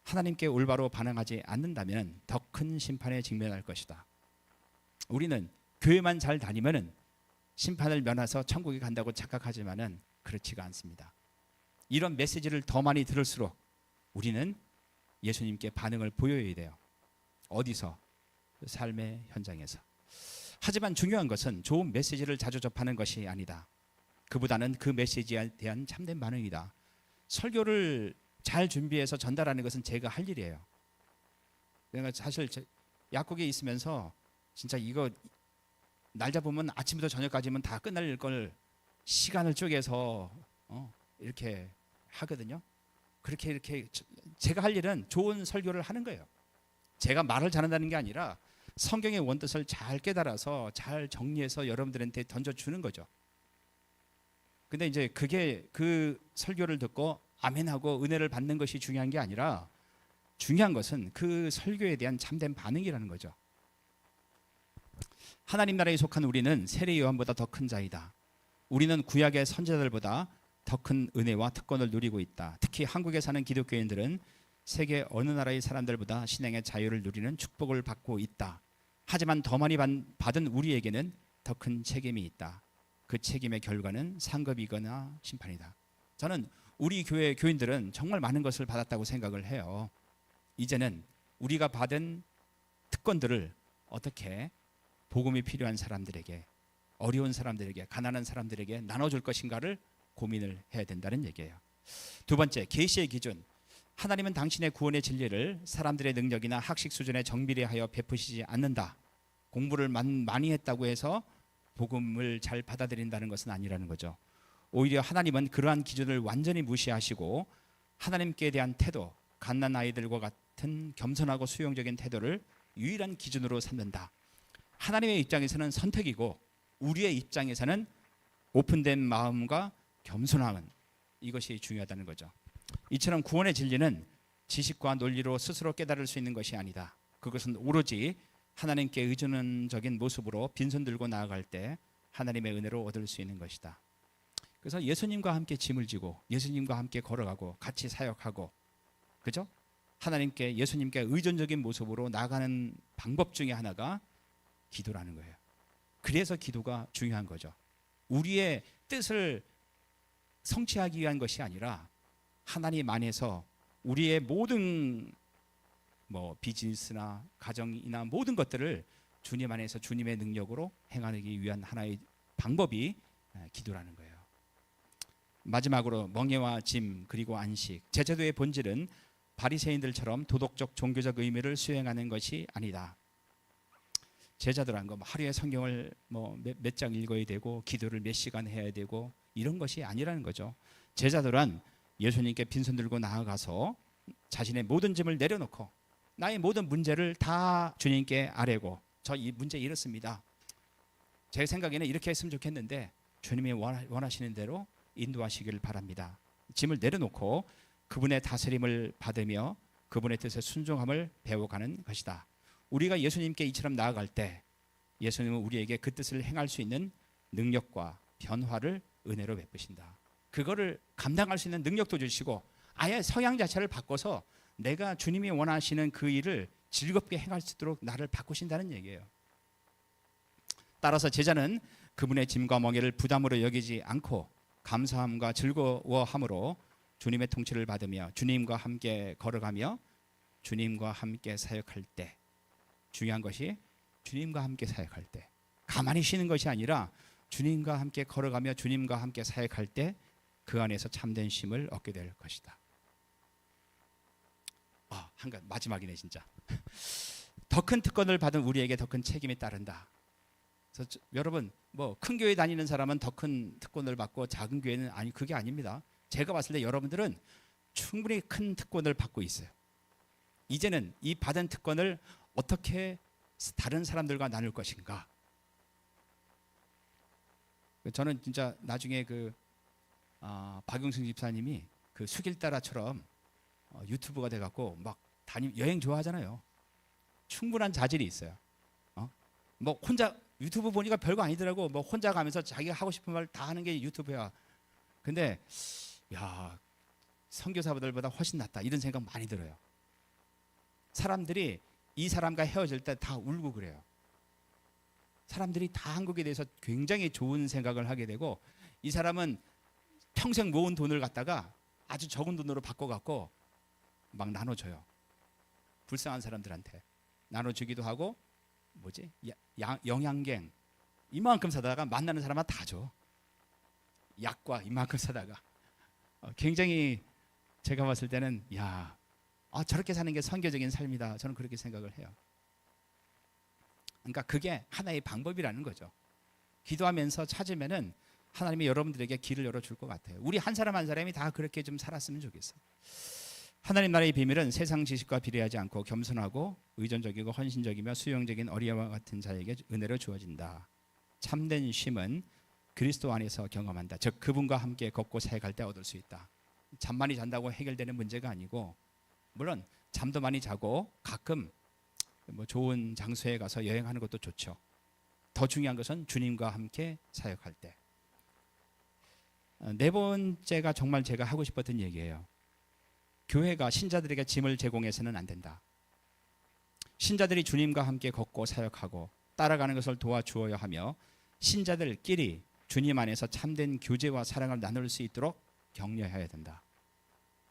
Speaker 1: 하나님께 올바로 반응하지 않는다면 더 큰 심판에 직면할 것이다. 우리는 교회만 잘 다니면은 심판을 면해서 천국에 간다고 착각하지만은 그렇지가 않습니다. 이런 메시지를 더 많이 들을수록 우리는 예수님께 반응을 보여야 돼요. 어디서? 삶의 현장에서. 하지만 중요한 것은 좋은 메시지를 자주 접하는 것이 아니다. 그보다는 그 메시지에 대한 참된 반응이다. 설교를 잘 준비해서 전달하는 것은 제가 할 일이에요. 내가 사실 약국에 있으면서 진짜 이거 날 잡으면 아침부터 저녁까지면 다 끝날 걸 시간을 쪼개서 이렇게 하거든요. 그렇게 이렇게 제가 할 일은 좋은 설교를 하는 거예요. 제가 말을 잘한다는 게 아니라 성경의 원뜻을 잘 깨달아서 잘 정리해서 여러분들한테 던져주는 거죠. 근데 이제 그게 그 설교를 듣고 아멘하고 은혜를 받는 것이 중요한 게 아니라 중요한 것은 그 설교에 대한 참된 반응이라는 거죠. 하나님 나라에 속한 우리는 세례 요한보다 더 큰 자이다. 우리는 구약의 선지자들보다 더 큰 은혜와 특권을 누리고 있다. 특히 한국에 사는 기독교인들은 세계 어느 나라의 사람들보다 신앙의 자유를 누리는 축복을 받고 있다. 하지만 더 많이 받은 우리에게는 더 큰 책임이 있다. 그 책임의 결과는 상급이거나 심판이다. 저는 우리 교회 교인들은 정말 많은 것을 받았다고 생각을 해요. 이제는 우리가 받은 특권들을 어떻게 복음이 필요한 사람들에게, 어려운 사람들에게, 가난한 사람들에게 나눠줄 것인가를 고민을 해야 된다는 얘기예요. 두 번째, 계시의 기준. 하나님은 당신의 구원의 진리를 사람들의 능력이나 학식 수준에 정비례하여 베푸시지 않는다. 공부를 많이 했다고 해서 복음을 잘 받아들인다는 것은 아니라는 거죠. 오히려 하나님은 그러한 기준을 완전히 무시하시고 하나님께 대한 태도, 갓난 아이들과 같은 겸손하고 수용적인 태도를 유일한 기준으로 삼는다. 하나님의 입장에서는 선택이고 우리의 입장에서는 오픈된 마음과 겸손함은 이것이 중요하다는 거죠. 이처럼 구원의 진리는 지식과 논리로 스스로 깨달을 수 있는 것이 아니다. 그것은 오로지 하나님께 의존적인 모습으로 빈손 들고 나아갈 때 하나님의 은혜로 얻을 수 있는 것이다. 그래서 예수님과 함께 짐을 지고 예수님과 함께 걸어가고 같이 사역하고, 그죠? 하나님께, 예수님께 의존적인 모습으로 나아가는 방법 중에 하나가 기도라는 거예요. 그래서 기도가 중요한 거죠. 우리의 뜻을 성취하기 위한 것이 아니라 하나님 안에서 우리의 모든 비즈니스나 가정이나 모든 것들을 주님 안에서 주님의 능력으로 행하기 위한 하나의 방법이 기도라는 거예요. 마지막으로 멍에와 짐 그리고 안식. 제자도의 본질은 바리새인들처럼 도덕적 종교적 의미를 수행하는 것이 아니다. 제자들한 거 하루에 성경을 몇 장 읽어야 되고 기도를 몇 시간 해야 되고 이런 것이 아니라는 거죠. 제자들은 예수님께 빈손 들고 나아가서 자신의 모든 짐을 내려놓고 나의 모든 문제를 다 주님께 아뢰고, 저 이 문제 이렇습니다. 제 생각에는 이렇게 했으면 좋겠는데 주님이 원하시는 대로 인도하시기를 바랍니다. 짐을 내려놓고 그분의 다스림을 받으며 그분의 뜻에 순종함을 배워가는 것이다. 우리가 예수님께 이처럼 나아갈 때 예수님은 우리에게 그 뜻을 행할 수 있는 능력과 변화를 은혜로 베푸신다. 그거를 감당할 수 있는 능력도 주시고 아예 성향 자체를 바꿔서 내가 주님이 원하시는 그 일을 즐겁게 행할 수 있도록 나를 바꾸신다는 얘기예요. 따라서 제자는 그분의 짐과 멍에를 부담으로 여기지 않고 감사함과 즐거워함으로 주님의 통치를 받으며 주님과 함께 걸어가며 주님과 함께 사역할 때, 중요한 것이 주님과 함께 사역할 때 가만히 쉬는 것이 아니라 주님과 함께 걸어가며 주님과 함께 사역할 때 그 안에서 참된 쉼을 얻게 될 것이다. 한 가지 마지막이네 진짜. 더 큰 특권을 받은 우리에게 더 큰 책임이 따른다. 그래서 여러분 큰 교회 다니는 사람은 더 큰 특권을 받고 작은 교회는 아니, 그게 아닙니다. 제가 봤을 때 여러분들은 충분히 큰 특권을 받고 있어요. 이제는 이 받은 특권을 어떻게 다른 사람들과 나눌 것인가. 저는 진짜 나중에 박용승 집사님이 그 수길따라처럼 유튜브가 돼갖고 막 여행 좋아하잖아요. 충분한 자질이 있어요. 뭐 혼자 유튜브 보니까 별거 아니더라고. 뭐 혼자 가면서 자기가 하고 싶은 말 다 하는 게 유튜브야. 근데 야, 선교사들보다 훨씬 낫다 이런 생각 많이 들어요. 사람들이 이 사람과 헤어질 때 다 울고 그래요. 사람들이 다 한국에 대해서 굉장히 좋은 생각을 하게 되고, 이 사람은 평생 모은 돈을 갖다가 아주 적은 돈으로 바꿔갖고 막 나눠줘요. 불쌍한 사람들한테 나눠주기도 하고, 뭐지? 영양갱 이만큼 사다가 만나는 사람한테 다 줘. 약과 이만큼 사다가 굉장히 제가 봤을 때는 야, 저렇게 사는 게 선교적인 삶이다. 저는 그렇게 생각을 해요. 그러니까 그게 하나의 방법이라는 거죠. 기도하면서 찾으면은 하나님이 여러분들에게 길을 열어줄 것 같아요. 우리 한 사람 한 사람이 다 그렇게 좀 살았으면 좋겠어요. 하나님 나라의 비밀은 세상 지식과 비례하지 않고 겸손하고 의존적이고 헌신적이며 수용적인 어리와 같은 자에게 은혜로 주어진다. 참된 쉼은 그리스도 안에서 경험한다. 즉 그분과 함께 걷고 사역할 때 얻을 수 있다. 잠 많이 잔다고 해결되는 문제가 아니고, 물론 잠도 많이 자고 가끔 뭐 좋은 장소에 가서 여행하는 것도 좋죠. 더 중요한 것은 주님과 함께 사역할 때. 네 번째가 정말 제가 하고 싶었던 얘기예요. 교회가 신자들에게 짐을 제공해서는 안 된다. 신자들이 주님과 함께 걷고 사역하고 따라가는 것을 도와주어야 하며, 신자들끼리 주님 안에서 참된 교제와 사랑을 나눌 수 있도록 격려해야 된다.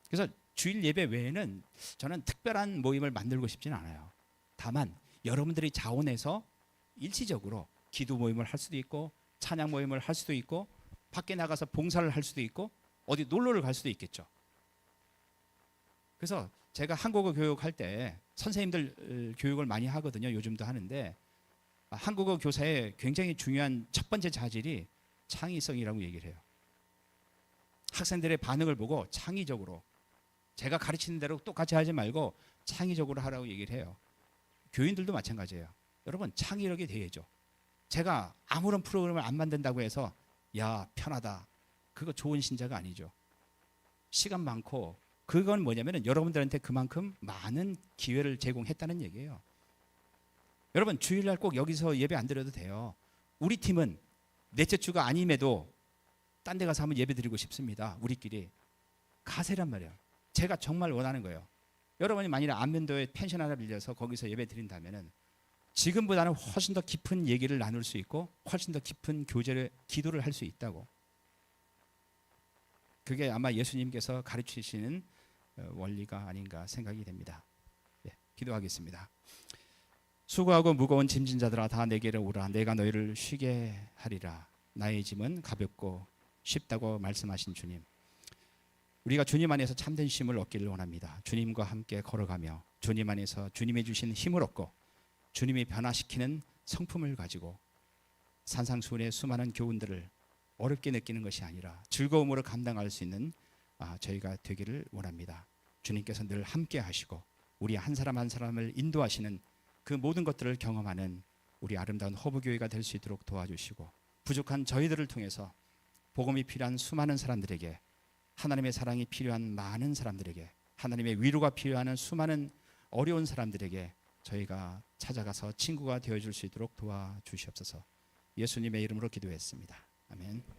Speaker 1: 그래서 주일 예배 외에는 저는 특별한 모임을 만들고 싶지는 않아요. 다만 여러분들이 자원해서 일시적으로 기도 모임을 할 수도 있고, 찬양 모임을 할 수도 있고, 밖에 나가서 봉사를 할 수도 있고, 어디 놀러를 갈 수도 있겠죠. 그래서 제가 한국어 교육할 때 선생님들 교육을 많이 하거든요. 요즘도 하는데, 한국어 교사의 굉장히 중요한 첫 번째 자질이 창의성이라고 얘기를 해요. 학생들의 반응을 보고 창의적으로, 제가 가르치는 대로 똑같이 하지 말고 창의적으로 하라고 얘기를 해요. 교인들도 마찬가지예요. 여러분, 창의력이 돼야죠. 제가 아무런 프로그램을 안 만든다고 해서 야, 편하다, 그거 좋은 신자가 아니죠. 시간 많고, 그건 뭐냐면은 여러분들한테 그만큼 많은 기회를 제공했다는 얘기예요. 여러분, 주일날 꼭 여기서 예배 안 드려도 돼요. 우리 팀은 넷째 주가 아님에도 딴 데 가서 한번 예배 드리고 싶습니다. 우리끼리 가세란 말이에요. 제가 정말 원하는 거예요. 여러분이 만일에 안면도에 펜션 하나 빌려서 거기서 예배 드린다면은 지금보다는 훨씬 더 깊은 얘기를 나눌 수 있고, 훨씬 더 깊은 교제를, 기도를 할 수 있다고. 그게 아마 예수님께서 가르치시는 원리가 아닌가 생각이 됩니다. 예, 기도하겠습니다. 수고하고 무거운 짐진 자들아 다 내게로 오라. 내가 너희를 쉬게 하리라. 나의 짐은 가볍고 쉽다고 말씀하신 주님, 우리가 주님 안에서 참된 쉼을 얻기를 원합니다. 주님과 함께 걸어가며 주님 안에서 주님이 주신 힘을 얻고 주님이 변화시키는 성품을 가지고 산상수훈의 수많은 교훈들을 어렵게 느끼는 것이 아니라 즐거움으로 감당할 수 있는 저희가 되기를 원합니다. 주님께서 늘 함께 하시고 우리 한 사람 한 사람을 인도하시는 그 모든 것들을 경험하는 우리 아름다운 허브교회가 될 수 있도록 도와주시고, 부족한 저희들을 통해서 복음이 필요한 수많은 사람들에게, 하나님의 사랑이 필요한 많은 사람들에게, 하나님의 위로가 필요한 수많은 어려운 사람들에게 저희가 찾아가서 친구가 되어줄 수 있도록 도와주시옵소서. 예수님의 이름으로 기도했습니다. 아멘.